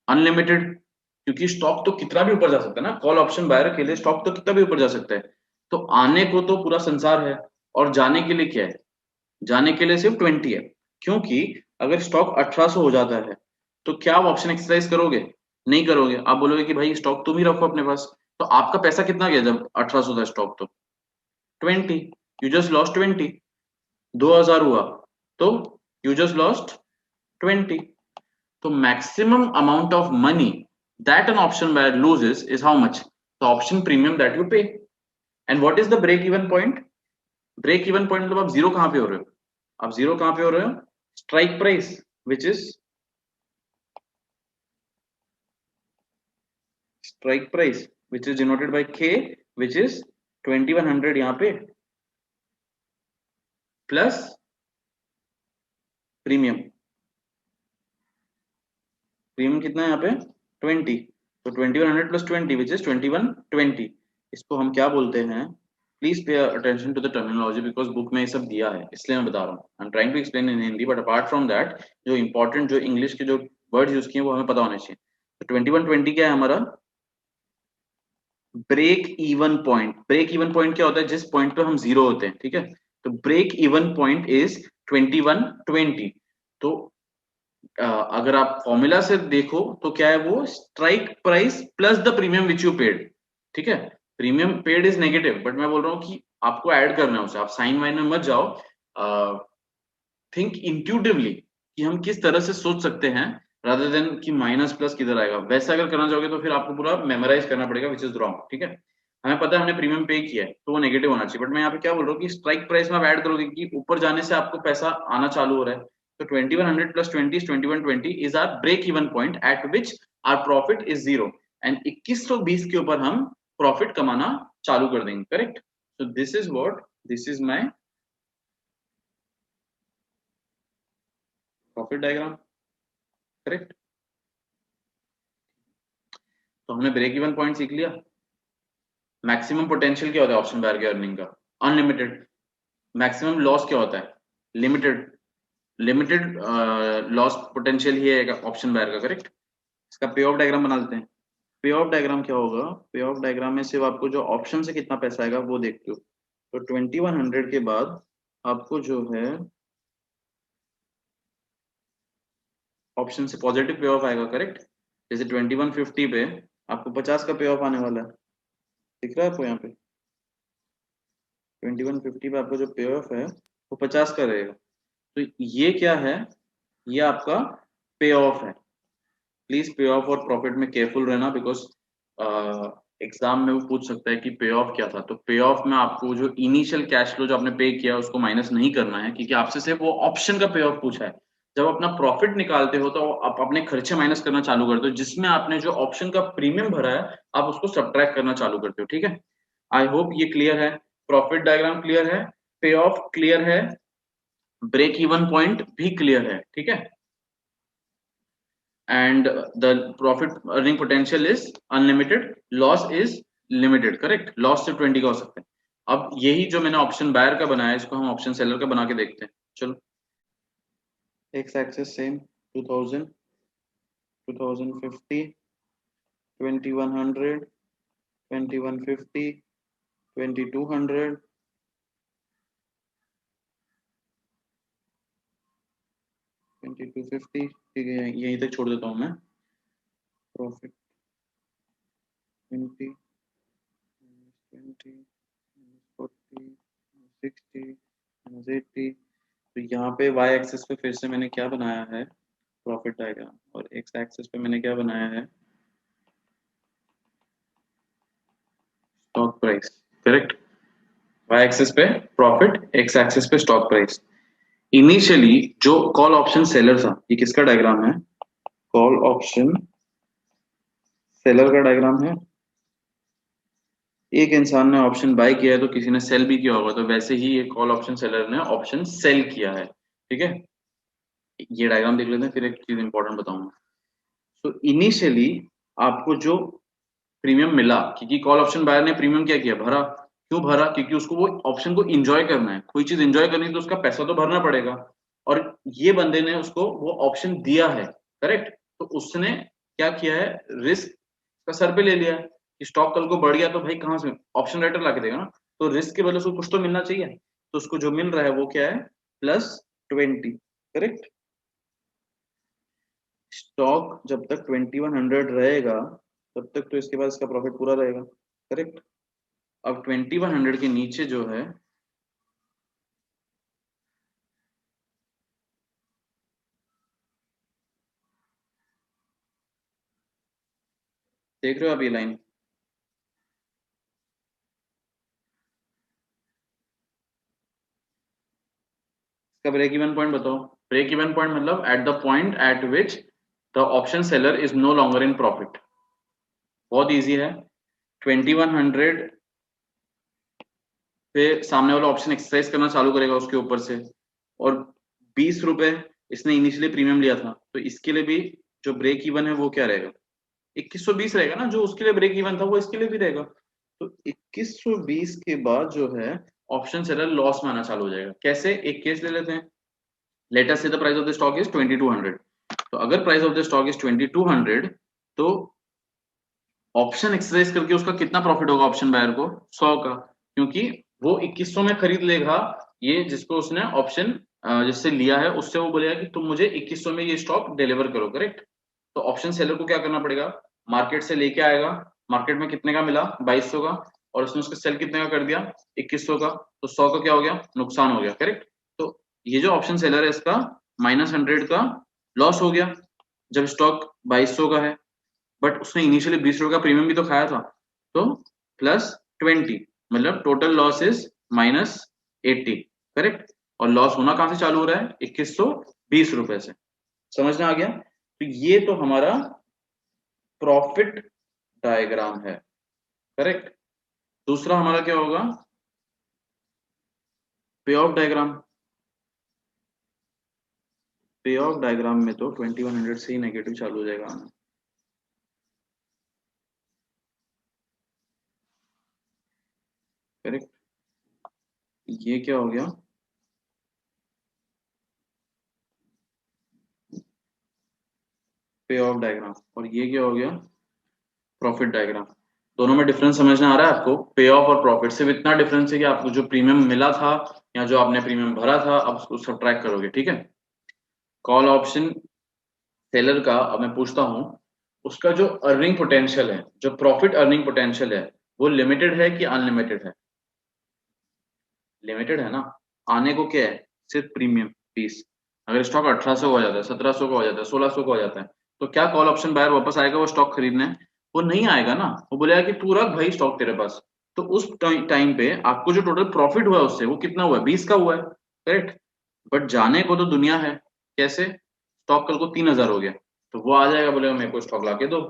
अनलिमिटेड, क्योंकि स्टॉक तो कितना भी ऊपर जा सकता है ना, कॉल ऑप्शन बायर के लिए स्टॉक तो कितना भी ऊपर जा सकता है। तो आने को तो पूरा संसार है, और जाने के लिए क्या है? जाने के लिए सिर्फ 20 है। क्योंकि अगर स्टॉक 1800 हो जाता है तो क्या आप ऑप्शन एक्सरसाइज करोगे? नहीं करोगे। आप बोलोगे कि भाई स्टॉक तुम ही रखो अपने पास। तो आपका पैसा कितना गया जब 1800 था स्टॉक? तो 20, यू जस्ट लॉस्ट 20। 2000 हुआ तो यू जस्ट लॉस्ट 20। तो maximum amount of money that an option buyer loses is how much? The option premium that you pay. And what is the break even point? Break even point मतलब आप zero कहां पे हो रहे हो? आप zero कहां पे हो रहे हो? Strike price, which is strike price, which is denoted by K, which is 2100 यहाँ पे, प्लस प्रीमियम। प्रीमियम कितना है यहाँ पे? 20। तो 2100 प्लस 20 विच इज 2120। इसको हम क्या बोलते हैं? Please pay attention to the terminology, because book में ये सब दिया है, इसलिए मैं बता रहा हूँ। I am trying to explain in Hindi, but apart from that जो इंपॉर्टेंट जो इंग्लिश के जो वर्ड्स यूज किए वो हमें पता होने चाहिए। तो 2120 क्या है हमारा? Break even point. Break even point क्या होता है? जिस पॉइंट पे हम जीरो होते हैं, ठीक है। तो ब्रेक इवन पॉइंट इज 2120। तो अगर आप फॉर्मूला से देखो तो क्या है वो? Strike price plus the premium which you paid. ठीक है, premium paid is negative, but मैं बोल रहा हूँ कि आपको ऐड करना है उसे। आप साइन वाइन में मत जाओ, थिंक इंट्यूटिवली कि हम किस तरह से सोच सकते हैं, रादर देन कि माइनस प्लस किधर आएगा। वैसा अगर करना चाहोगे तो फिर आपको पूरा मेमोराइज करना पड़ेगा, विच इज रॉन्ग। ठीक है, हमें पता है हमने प्रीमियम पे किया है तो वो नेगेटिव होना चाहिए, बट मैं यहाँ पे क्या बोल रहा हूँ कि स्ट्राइक प्राइस में आप ऐड करोगे कि ऊपर जाने से आपको पैसा आना चालू हो रहा है। तो 2100 plus 20 is 2120 is our break even point at which our profit is 0, and 2120 के ऊपर हम प्रॉफिट कमाना चालू कर देंगे, correct. So this is my profit diagram, correct. तो हमने ब्रेक इवन पॉइंट सीख लिया। मैक्सिमम पोटेंशियल क्या होता है ऑप्शन बायर के अर्निंग का? अनलिमिटेड। मैक्सिमम लॉस क्या होता है? लिमिटेड। लिमिटेड लॉस पोटेंशियल ही है ऑप्शन बायर का, करेक्ट। इसका पे ऑफ डायग्राम बना देते हैं। पे ऑफ डायग्राम क्या होगा? पे ऑफ डायग्राम में सिर्फ आपको जो ऑप्शन से कितना पैसा आएगा वो देखते हो। तो 2100 के बाद आपको जो है ऑप्शन से पॉजिटिव पे ऑफ आएगा, करेक्ट। जैसे 2150 पे आपको 50 का पे ऑफ आने वाला है, दिख रहा है आपको यहाँ पे? 2150 पे आपका जो पे ऑफ है वो 50 का रहेगा। तो ये क्या है? ये आपका पे ऑफ है। प्लीज पे ऑफ और प्रॉफिट में केयरफुल रहना, बिकॉज एग्जाम में वो पूछ सकता है कि पे ऑफ क्या था। तो पे ऑफ में आपको जो इनिशियल कैश फ्लो जो आपने पे किया उसको माइनस नहीं करना है, क्योंकि आपसे सिर्फ वो ऑप्शन का पे ऑफ पूछा है। जब अपना प्रॉफिट निकालते हो तो आप अपने खर्चे माइनस करना चालू करते हो, जिसमें आपने जो ऑप्शन का प्रीमियम भरा है आप उसको सब्ट्रैक्ट करना चालू करते हो। ठीक है, आई होप ये क्लियर है। प्रॉफिट डायग्राम क्लियर है, पे ऑफ क्लियर है, ब्रेक इवन पॉइंट भी क्लियर है, ठीक है। And the profit earning potential is unlimited, loss is limited, correct। loss सिर्फ 20 का हो सकता है। अब यही जो मैंने ऑप्शन बायर का बनाया इसको हम ऑप्शन सेलर का बना के देखते हैं। चलो, एक्स एक्सिस सेम 2000, 2050, 2100, 2150, 2200, 2250। ठीक है, यहीं तक छोड़ देता हूँ मैं। प्रॉफिट 20, 20, 40, 60, 80। तो यहाँ पे y एक्सिस पे फिर से मैंने क्या बनाया है, प्रॉफिट डायग्राम, और x एक्सिस पे मैंने क्या बनाया है, stock price. Correct, y axis पे प्रॉफिट, x एक्सिस पे स्टॉक प्राइस। इनिशियली जो कॉल ऑप्शन सेलर था, ये किसका डायग्राम है, कॉल ऑप्शन सेलर का डायग्राम है। एक इंसान ने ऑप्शन बाय किया है तो किसी ने सेल भी किया होगा, तो वैसे ही ये कॉल ऑप्शन सेलर ने ऑप्शन सेल किया है। ठीक है, ये डायग्राम देख लेते हैं, फिर एक चीज इंपॉर्टेंट बताऊंगा। तो इनिशियली आपको जो प्रीमियम मिला, क्योंकि कॉल ऑप्शन बायर ने प्रीमियम क्या किया, भरा। क्यों भरा, क्योंकि उसको वो ऑप्शन को इंजॉय करना है, कोई चीज इंजॉय करनी है तो उसका पैसा तो भरना पड़ेगा। और ये बंदे ने उसको वो ऑप्शन दिया है। करेक्ट, तो उसने क्या किया है, रिस्क का सर पे ले लिया है कि स्टॉक कल को बढ़ गया तो भाई कहाँ से ऑप्शन राइटर ला के देगा ना, तो रिस्क के बदले उसको कुछ तो मिलना चाहिए। तो उसको जो मिल रहा है वो क्या है, +20। करेक्ट, स्टॉक जब तक 2100 रहेगा तब तक तो इसके बाद इसका प्रॉफिट पूरा रहेगा। करेक्ट, अब 2100 के नीचे जो है, देख रहे हो आप ये लाइन, इसका ब्रेक इवन पॉइंट बताओ। ब्रेक इवन पॉइंट मतलब at the point at which the option seller is no longer in profit. बहुत इजी है, 2100 पे सामने वाला ऑप्शन एक्सरसाइज करना चालू करेगा उसके ऊपर से, और 20 रुपए इसने इनिशियली प्रीमियम लिया था, तो इसके लिए भी जो ब्रेक इवन है वो क्या रहेगा, 2120 रहेगा ना, जो उसके लिए ब्रेक इवन था वो इसके लिए भी रहेगा। तो 2120 के बाद जो है ऑप्शन सेलर लॉस में आना चालू हो जाएगा। कैसे, एक केस ले लेते हैं। लेट अस से the price of the stock is 2200। तो अगर price of the stock is 2200, तो ऑप्शन एक्सरसाइज करके उसका कितना प्रॉफिट होगा ऑप्शन बायर को, 100 का, क्योंकि वो 2100 में खरीद लेगा। ये जिसको उसने ऑप्शन जिससे लिया है उससे वो बोलेगा कि तुम मुझे 2100 में ये स्टॉक डिलीवर करो। करेक्ट, तो ऑप्शन सेलर को क्या करना पड़ेगा, मार्केट से लेके आएगा, मार्केट में कितने का मिला, 2200 का, और उसने उसका सेल कितने का कर दिया, 2100 का, तो 100 का क्या हो गया, नुकसान हो गया। करेक्ट, तो ये जो ऑप्शन सेलर है इसका -100 का लॉस हो गया जब स्टॉक 2200 का है, बट उसने इनिशियली 20 रुपए का प्रीमियम भी तो खाया था, तो +20, मतलब टोटल लॉस इज -80। करेक्ट, और लॉस होना कहां से चालू हो रहा है, 2120 रुपए से। समझ में आ गया, तो ये तो हमारा प्रॉफिट डायग्राम है। करेक्ट, दूसरा हमारा क्या होगा, पे ऑफ डायग्राम। पे ऑफ डायग्राम में तो 2100 से ही नेगेटिव चालू हो जाएगा। करेक्ट, ये क्या हो गया, पे ऑफ डायग्राम, और ये क्या हो गया, प्रॉफिट डायग्राम। दोनों में डिफरेंस समझना आ रहा है आपको, पे ऑफ और प्रॉफिट, सिर्फ इतना डिफरेंस है कि आपको जो प्रीमियम मिला था या जो आपने प्रीमियम भरा था अब उसको सब्ट्रैक्ट करोगे। ठीक है, कॉल ऑप्शन सेलर का अब मैं पूछता हूँ, उसका जो अर्निंग पोटेंशियल है, जो प्रॉफिट अर्निंग पोटेंशियल है, वो लिमिटेड है कि अनलिमिटेड है, लिमिटेड है ना। आने को क्या है, सिर्फ प्रीमियम फीस। अगर स्टॉक 1800 का हो जाता है, 1700 का हो जाता है, 1600 का हो जाता है, तो क्या कॉल ऑप्शन बायर वापस आएगा वो स्टॉक खरीदने, वो नहीं आएगा ना। वो बोलेगा कि तू रख भाई स्टॉक तेरे पास। तो उस टाइम पे आपको जो टोटल प्रॉफिट हुआ है उससे, वो कितना हुआ है, 20 का हुआ है। करेक्ट, बट जाने को तो दुनिया है। कैसे, स्टॉक कल को 3000 हो गया, तो वो आ जाएगा बोलेगा मेरे को स्टॉक ला के दो।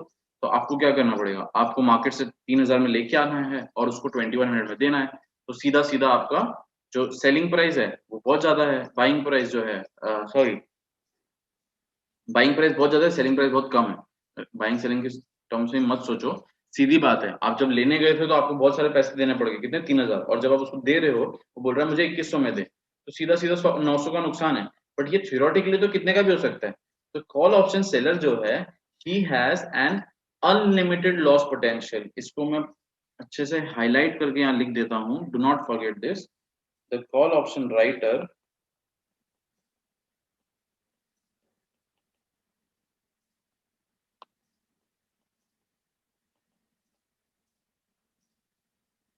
तो आपको क्या करना पड़ेगा, आपको मार्केट से 3000 में लेके आना है और उसको 2100 में देना है। तो सीधा सीधा आपका जो सेलिंग प्राइस है वो बहुत ज्यादा है, बाइंग प्राइस जो है, सॉरी, बाइंग प्राइस बहुत ज्यादा है, सेलिंग प्राइस बहुत कम है। बाइंग सेलिंग के टर्म्स में मत सोचो, सीधी बात है, आप जब लेने गए थे तो आपको बहुत सारे पैसे देने पड़ गए, कितने, 3,000, और जब आप उसको दे रहे हो वो बोल रहा है मुझे 2100 में दे, तो सीधा सीधा 900 का नुकसान है। बट ये थ्योरेटिकली तो कितने का भी हो सकता है। तो कॉल ऑप्शन सेलर जो है, ही has an unlimited loss potential. इसको मैं अच्छे से हाईलाइट करके यहाँ लिख देता हूँ, do not forget this. The call option writer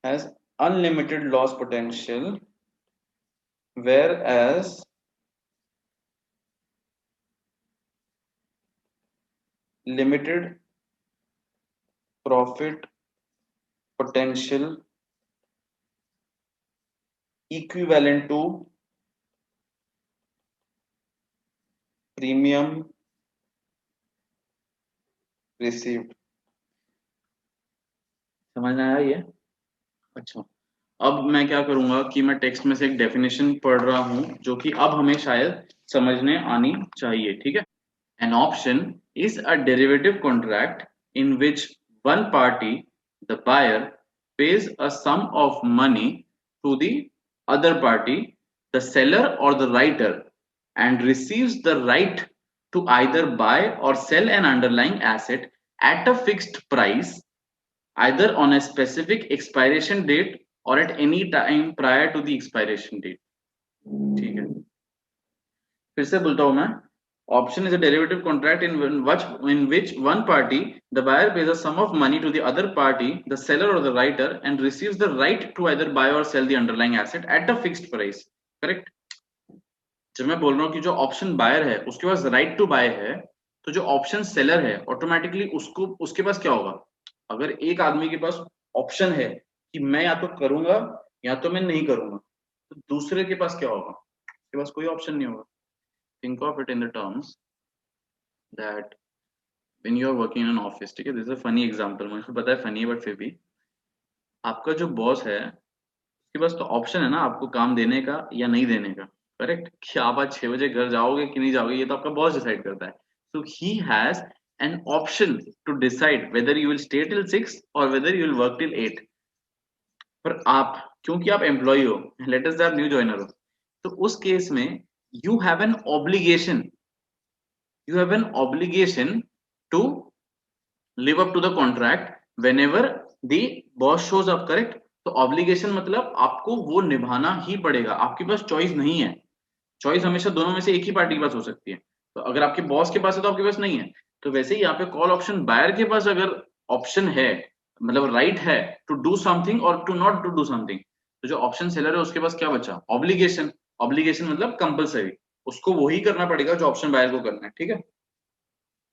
has unlimited loss potential, whereas limited profit potential equivalent to premium received। समझ में आया ये? अच्छा, अब मैं क्या करूंगा कि मैं टेक्स्ट में से एक डेफिनेशन पढ़ रहा हूं जो कि अब हमें शायद समझने आनी चाहिए, ठीक है। An option is a derivative contract in which one party, the buyer, pays a sum of money to the other party, the seller or the writer, and receives the right to either buy or sell an underlying asset at a fixed price, either on a specific expiration date or at any time prior to the expiration date। ठीक है, फिर से बोलता हूं मैं। Option is a derivative contract in which one party, the buyer, pays a sum of money to the other party, the seller or the writer, and receives the right to either buy or sell the underlying asset at a fixed price। Correct. जब मैं बोल रहा हूँ कि जो option buyer है उसके पास right to bye है, तो जो ऑप्शन सेलर है ऑटोमेटिकली उसको, उसके पास क्या होगा, अगर एक आदमी के पास ऑप्शन है कि मैं या तो करूंगा या तो मैं नहीं करूंगा, तो दूसरे के पास क्या होगा, उसके पास कोई ऑप्शन नहीं होगा। Think of it in the terms that when you are working in an office, ठीक है, this is a funny example, मुझे पता है फनी है बट फिर भी, आपका जो बॉस है उसके पास तो ऑप्शन है ना आपको काम देने का या नहीं देने का। करेक्ट, कि आप आज 6 बजे घर जाओगे कि नहीं जाओगे ये तो आपका बॉस डिसाइड करता है। So he has an option to decide whether you will stay till 6 और whether you will work till 8। पर आप, क्योंकि आप एम्प्लॉय हो, लेट अस से आप न्यू ज्वाइनर हो, तो उस केस में you have an obligation, you have an obligation to live up to the contract whenever the boss shows up। correct, तो ऑब्लिगेशन मतलब आपको वो निभाना ही पड़ेगा, आपके पास चॉइस नहीं है। चॉइस हमेशा दोनों में से एक ही पार्टी के पास हो सकती है, तो अगर आपके बॉस के पास है तो आपके पास नहीं है। तो वैसे ही यहाँ पे कॉल ऑप्शन बायर के पास अगर ऑप्शन है, मतलब राइट है टू डू समथिंग और to not to do something, तो जो ऑप्शन सेलर है उसके पास क्या बचा, ऑब्लिगेशन। ऑब्लिगेशन मतलब कंपलसरी, उसको वही करना पड़ेगा जो ऑप्शन बायर को करना है, ठीक है।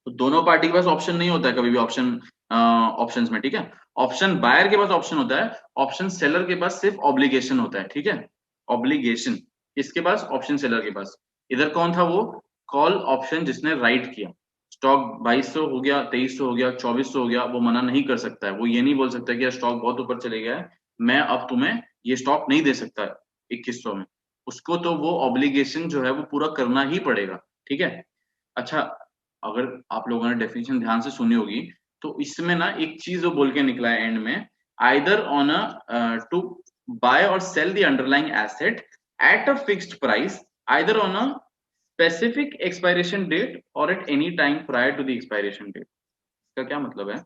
तो दोनों पार्टी के पास ऑप्शन नहीं होता है कभी भी ऑप्शन ऑप्शंस में, ठीक है। ऑप्शन बायर के पास ऑप्शन होता है, ऑप्शन सेलर के पास सिर्फ ऑब्लिगेशन होता है, ठीक है। ऑब्लिगेशन इसके पास, ऑप्शन सेलर के पास। इधर कौन था वो, कॉल ऑप्शन जिसने राइट किया, स्टॉक 2200 हो गया, 2300 हो गया, 2400 हो गया, वो मना नहीं कर सकता है। वो ये नहीं बोल सकता कि स्टॉक बहुत ऊपर चले गया है, मैं अब तुम्हें ये स्टॉक नहीं दे सकता 2100 में। उसको तो वो ऑब्लिगेशन जो है वो पूरा करना ही पड़ेगा, ठीक है। अच्छा, अगर आप लोगों ने डेफिनेशन ध्यान से सुनी होगी तो इसमें ना एक चीज वो बोल के निकला है एंड में, either on a to buy or sell the underlying asset at a fixed price, either on a specific expiration date or at any time prior to the expiration date. इसका क्या मतलब है,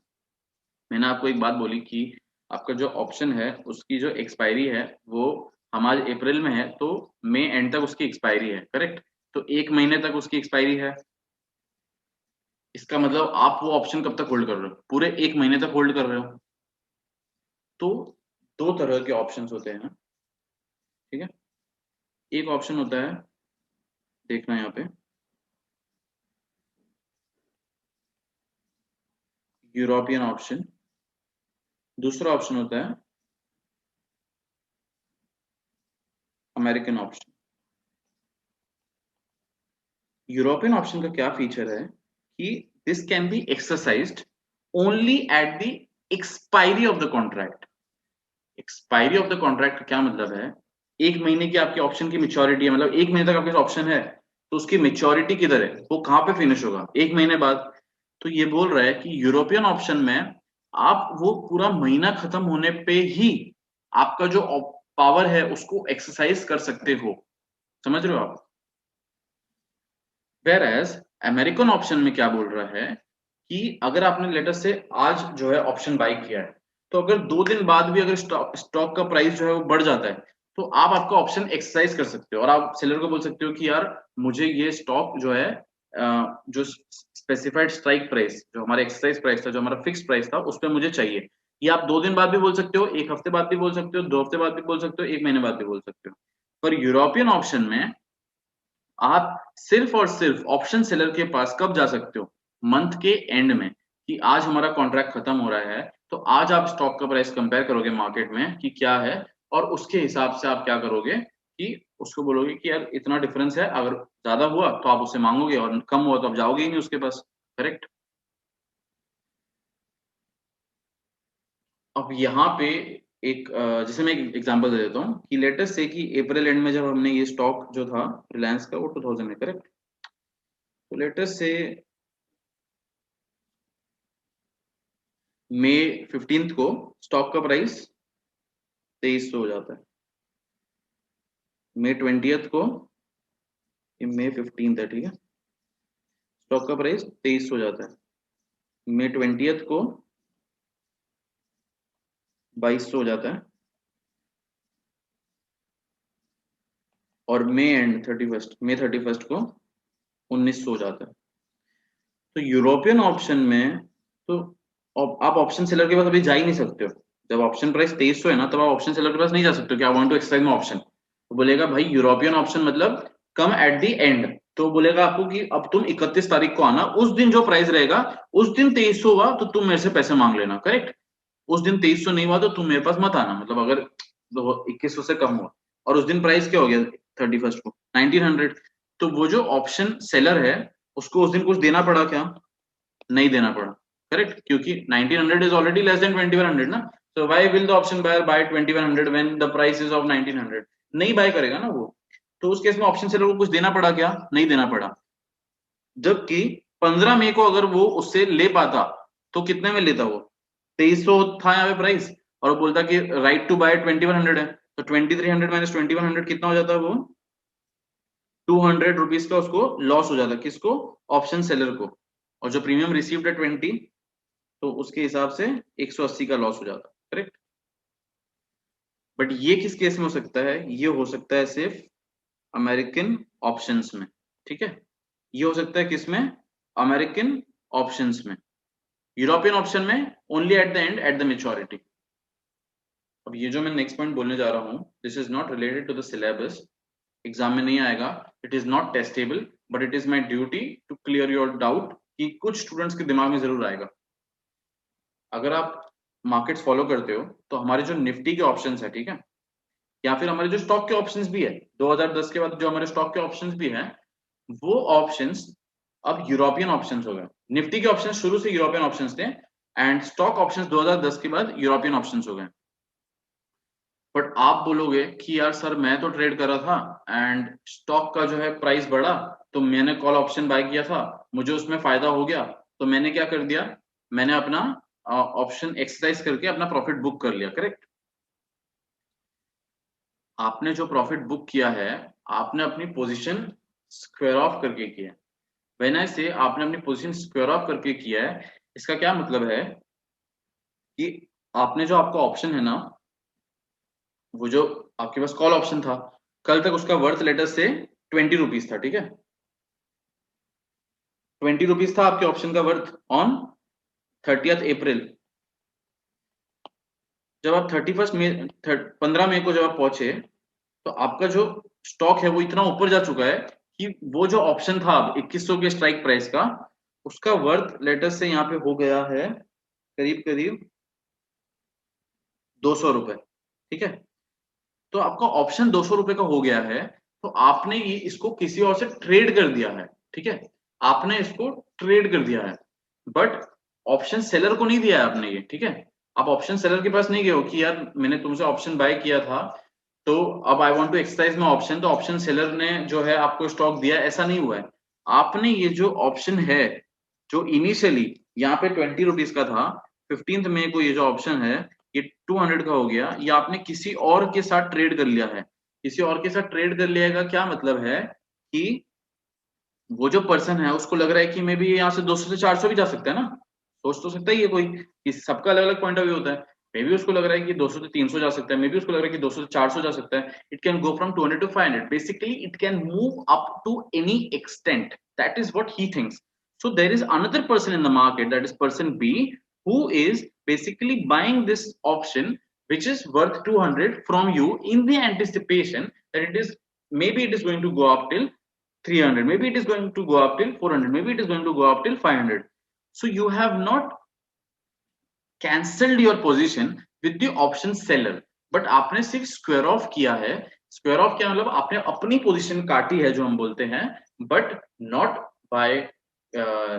मैंने आपको एक बात बोली कि आपका जो ऑप्शन है उसकी जो एक्सपायरी है वो, हम आज अप्रैल में है तो मई एंड तक उसकी एक्सपायरी है, करेक्ट। तो 1 महीने तक उसकी एक्सपायरी है, इसका मतलब आप वो ऑप्शन कब तक होल्ड कर रहे हो, पूरे 1 महीने तक होल्ड कर रहे हो। तो दो तरह के ऑप्शंस होते हैं, ठीक है। एक ऑप्शन होता है, देखना यहाँ पे, यूरोपियन ऑप्शन। दूसरा ऑप्शन होता है अमेरिकन ऑप्शन। यूरोपियन ऑप्शन का क्या फीचर है कि this can be exercised only at the expiry of the contract. Expiry of the contract का क्या मतलब है, 1 महीने की आपकी ऑप्शन की मेच्योरिटी है, मतलब 1 महीने तक आपके ऑप्शन है, तो उसकी मेच्योरिटी किधर है, वो कहाँ पे फिनिश होगा, 1 महीने बाद। तो ये बोल रहा है कि यूरोपियन ऑप्शन में आप वो पूरा महीना खत्म होने पे ही आपका जो पावर है उसको एक्सरसाइज कर सकते हो, समझ रहे हो आप। वेयर एज अमेरिकन ऑप्शन में क्या बोल रहा है कि अगर आपने लेटर से आज जो है ऑप्शन बाय किया है, तो अगर 2 दिन बाद भी अगर स्टॉक का प्राइस जो है वो बढ़ जाता है, तो आप आपका ऑप्शन एक्सरसाइज कर सकते हो और आप सेलर को बोल सकते हो कि यार मुझे ये स्टॉक जो है जो स्पेसिफाइड स्ट्राइक प्राइस, जो हमारा एक्सरसाइज प्राइस था, जो हमारा फिक्स प्राइस था, उस पर मुझे चाहिए। ये आप 2 दिन बाद भी बोल सकते हो, 1 हफ्ते बाद भी बोल सकते हो, 2 हफ्ते बाद भी बोल सकते हो, 1 महीने बाद भी बोल सकते हो। पर यूरोपियन ऑप्शन में आप सिर्फ और सिर्फ ऑप्शन सेलर के पास कब जा सकते हो, मंथ के एंड में, कि आज हमारा कॉन्ट्रैक्ट खत्म हो रहा है, तो आज आप स्टॉक का प्राइस कंपेयर करोगे मार्केट में कि क्या है, और उसके हिसाब से आप क्या करोगे कि उसको बोलोगे कि यार इतना डिफरेंस है, अगर ज्यादा हुआ तो आप उससे मांगोगे और कम हुआ तो आप जाओगे ही नहीं उसके पास। करेक्ट। अब यहाँ पे एक जैसे मैं एक एग्जांपल दे देता हूँ कि लेटेस्ट से कि अप्रैल एंड में जब हमने ये स्टॉक जो था रिलायंस का वो 2000 में, करेक्ट, तो लेटेस्ट से मई 15 को स्टॉक का प्राइस 2300 हो जाता है। मई 20 को, ये मई 15 है, ठीक है, स्टॉक का प्राइस 2300 हो जाता है। मई 20 को 2200 हो जाता है, और मई 31 को 1900 हो जाता है। तो यूरोपियन ऑप्शन में तो आप ऑप्शन सेलर के पास अभी जा ही नहीं सकते हो। जब ऑप्शन प्राइस 2300 है ना, तब आप ऑप्शन सेलर के पास नहीं जा सकते हो कि I want to exercise my option. तो बोलेगा भाई यूरोपियन ऑप्शन मतलब कम एट द एंड। तो बोलेगा आपको कि अब तुम 31 तारीख को आना, उस दिन जो प्राइस रहेगा, उस दिन 2300 हुआ तो तुम मेरे से पैसे मांग लेना, करेक्ट। उस दिन 2300 नहीं हुआ तो तुम मेरे पास मत आना, मतलब अगर 2100 से कम हुआ, और उस दिन प्राइस क्या हो गया 31 को 1900, तो वो जो ऑप्शन सेलर है उसको उस दिन कुछ देना पड़ा क्या, नहीं देना पड़ा, करेक्ट, क्योंकि 1900 इज ऑलरेडी लेस देन 2100 ना। So why will the option buyer buy 2100 when the price is off 1900? नहीं बाय करेगा ना वो। तो उस केस में ऑप्शन सेलर को कुछ देना पड़ा क्या, नहीं देना पड़ा। जबकि 15 मई को अगर वो उससे ले पाता तो कितने में लेता वो, 2300 था यहाँ पे प्राइस, और वो बोलता कि राइट टू बाय 2100 है, तो 2300 माइनस 2100 कितना हो जाता है वो, 200 रुपीज का उसको लॉस हो जाता है, किसको, ऑप्शन सेलर को। और जो प्रीमियम रिसीव्ड है 20, तो उसके हिसाब से 180 का लॉस हो जाता है, करेक्ट। बट ये किस केस में हो सकता है, ये हो सकता है सिर्फ अमेरिकन ऑप्शंस में, ठीक है। ये हो सकता है किसमें, अमेरिकन ऑप्शंस में। यूरोपियन ऑप्शन में only at the end, at the maturity. अब ये जो मैं नेक्स्ट पॉइंट बोलने जा रहा हूँ, this is not related to the syllabus, exam में नहीं आएगा, it is not testable, but it is my duty to clear your doubt, कि कुछ स्टूडेंट्स के दिमाग में जरूर आएगा। अगर आप मार्केट्स फॉलो करते हो तो हमारे जो निफ्टी के ऑप्शंस है, ठीक है, या फिर हमारे जो स्टॉक के ऑप्शंस भी है 2010 के बाद, जो हमारे स्टॉक के ऑप्शंस भी हैं, वो ऑप्शंस अब यूरोपियन ऑप्शंस हो गए। निफ्टी के ऑप्शंस शुरू से यूरोपियन ऑप्शंस थे, एंड स्टॉक ऑप्शंस 2010 के बाद यूरोपियन ऑप्शंस हो गए। बट आप बोलोगे कि यार सर मैं तो ट्रेड कर रहा था एंड स्टॉक का जो है प्राइस बढ़ा, तो मैंने कॉल ऑप्शन बाय किया था, मुझे उसमें फायदा हो गया, तो मैंने क्या कर दिया, मैंने अपना ऑप्शन एक्सरसाइज करके अपना प्रॉफिट बुक कर लिया, करेक्ट। आपने जो प्रॉफिट बुक किया है, आपने अपनी पोजीशन स्क्वायर ऑफ करके किया है। व्हेन आई से आपने अपनी पोजीशन स्क्वायर ऑफ करके किया है, इसका क्या मतलब है कि आपने जो आपका ऑप्शन है ना, वो जो आपके पास कॉल ऑप्शन था, कल तक उसका वर्थ लेटर से 20 रुपीज था, ठीक है, 20 रुपीज था आपके ऑप्शन का वर्थ ऑन 30th अप्रैल। जब आप 15 मई को जब आप पहुंचे, तो आपका जो स्टॉक है वो इतना ऊपर जा चुका है कि वो जो ऑप्शन था अब 2100 के स्ट्राइक प्राइस का, उसका वर्थ लेटर से यहाँ पे हो गया है करीब करीब 200 रुपए, ठीक है। तो आपका ऑप्शन 200 रुपए का हो गया है, तो आपने ये इसको किसी और से ट्रेड कर दिया है, ठीक है, आपने इसको ट्रेड कर दिया है, बट ऑप्शन सेलर को नहीं दिया है आपने ये, ठीक है। आप ऑप्शन सेलर के पास नहीं गए हो कि यार मैंने तुमसे ऑप्शन बाय किया था, तो अब I want to exercise my option, तो ऑप्शन सेलर ने जो है आपको स्टॉक दिया, ऐसा नहीं हुआ है। आपने ये जो ऑप्शन है, जो इनिशियली यहाँ पे 20 रुपीज का था, 15 मई को ये जो ऑप्शन है ये 200 का हो गया, ये आपने किसी और के साथ ट्रेड कर लिया है। किसी और के साथ ट्रेड कर लिया का क्या मतलब है कि वो जो पर्सन है उसको लग रहा है कि मे बी यहाँ से 200 से 400 भी जा सकता है ना, सोच तो सकता ही है कोई कि सबका अलग अलग पॉइंट ऑफ व्यू होता है। मे बी उसको लग रहा है कि 200 से 300 जा सकता है, मे बी उसको लग रहा है कि 200 से 400 जा सकता है। It can go from 200 to 500, basically it can move up to any extent, that is what he thinks. So there is another person in the market, that is person B, who is basically buying this option which is worth 200 from you in the anticipation that it is, maybe it is going to go up till 300, maybe it is going to go up till 400, maybe it is going to go up till 500. So you have not cancelled your position with the option seller, but आपने सिर्फ square of किया है। Square of क्या मतलब, आपने अपनी position काटी है जो हम बोलते हैं, but not buy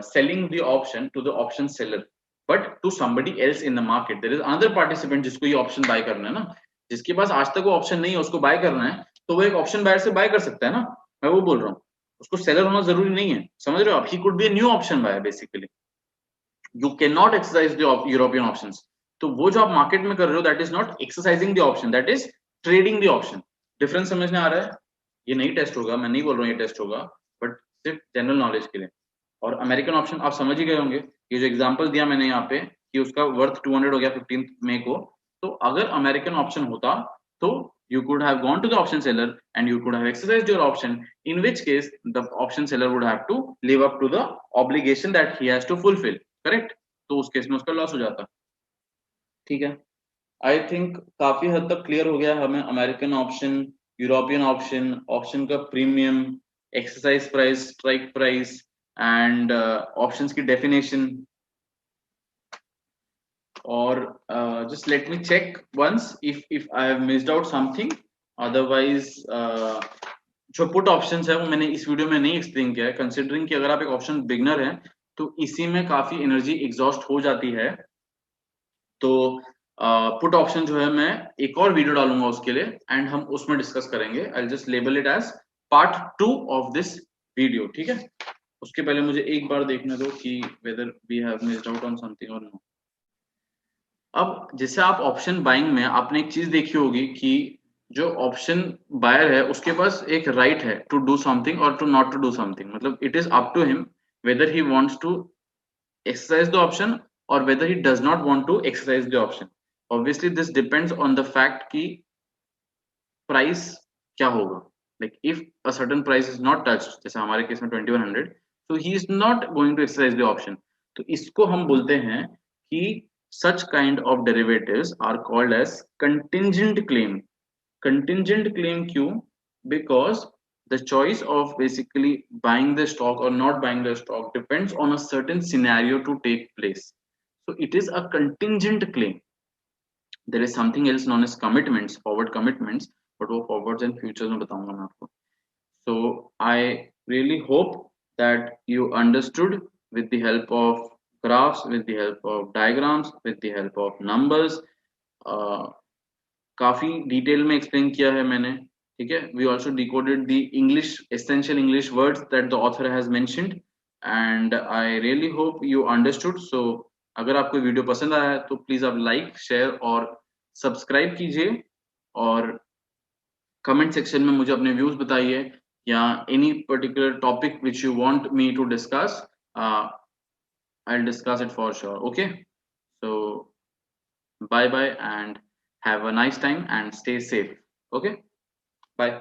selling the option to the option seller but to somebody else in the market. There is another participant जिसको ये ऑप्शन बाय करना है ना, जिसके पास आज तक वो ऑप्शन नहीं है उसको बाय करना है, तो वो एक ऑप्शन बायर से बाय कर सकता है ना। मैं वो बोल रहा हूँ, उसको सेलर होना जरूरी नहीं है, समझ रहे हो आप। He could be a new option buyer basically, you can not exercise the European options. तो वो जो आप मार्केट में कर रहे हो that is not exercising the option, that is trading the option. Difference समझ में आ रहा है। ये नहीं टेस्ट होगा, मैं नहीं बोल रहा हूँ ये टेस्ट होगा, बट सिर्फ जनरल नॉलेज के लिए। और अमेरिकन ऑप्शन आप समझ ही गए होंगे, ये जो एग्जांपल दिया मैंने यहाँ पे कि उसका वर्थ 200 हो गया 15 मई को, तो अगर अमेरिकन ऑप्शन होता तो you could have gone to the option seller and you could have exercised your option, in which case the option seller would have to live up to the obligation that he has to fulfill, correct। तो उस case में उसका loss हो जाता। ठीक है, I think काफी हद तक क्लियर हो गया हमें American option, European option, option का premium, exercise price, strike price and options की डेफिनेशन। और just let me check once if I have missed out something, otherwise जो पुट ऑप्शंस है वो मैंने इस वीडियो में नहीं एक्सप्लेन किया है, कंसिडरिंग कि अगर आप एक ऑप्शन बिगनर हैं तो इसी में काफी एनर्जी एग्जॉस्ट हो जाती है। तो पुट ऑप्शन जो है मैं एक और वीडियो डालूंगा उसके लिए एंड हम उसमें डिस्कस करेंगे। I just label it as part 2 of this video, ठीक है। उसके पहले मुझे एक बार देखने दो कि whether we have missed out on something और नो। अब जैसे आप ऑप्शन बाइंग में आपने एक चीज देखी होगी कि जो ऑप्शन बायर है उसके पास एक राइट है टू डू समथिंग और to not to do something, मतलब it is up to him whether he wants to exercise the option or whether he does not want to exercise the option। obviously this depends on the fact कि price क्या होगा, like if a certain price is not touched, जैसे हमारे case में 2100, so he is not going to exercise the option। तो इसको हम बोलते हैं कि such kind of derivatives are called as contingent claim। contingent claim क्यों, because the choice of basically buying the stock or not buying the stock depends on a certain scenario to take place, so it is a contingent claim। there is something else known as commitments, forward commitments, but वो forwards and futures में बताऊंगा मैं आपको। so I really hope that you understood with the help of graphs, with the help of diagrams, with the help of numbers। काफी detail में explain किया है मैंने, ठीक है। We also decoded the English, essential English words that the author has mentioned and I really hope you understood. So अगर आपको video पसंद आया है तो प्लीज आप लाइक, शेयर और सब्सक्राइब कीजिए, और कमेंट सेक्शन में मुझे अपने व्यूज बताइए या any particular topic which you want me to discuss, I'll discuss it for sure, okay। so bye bye and have a nice time and stay safe, okay, bye।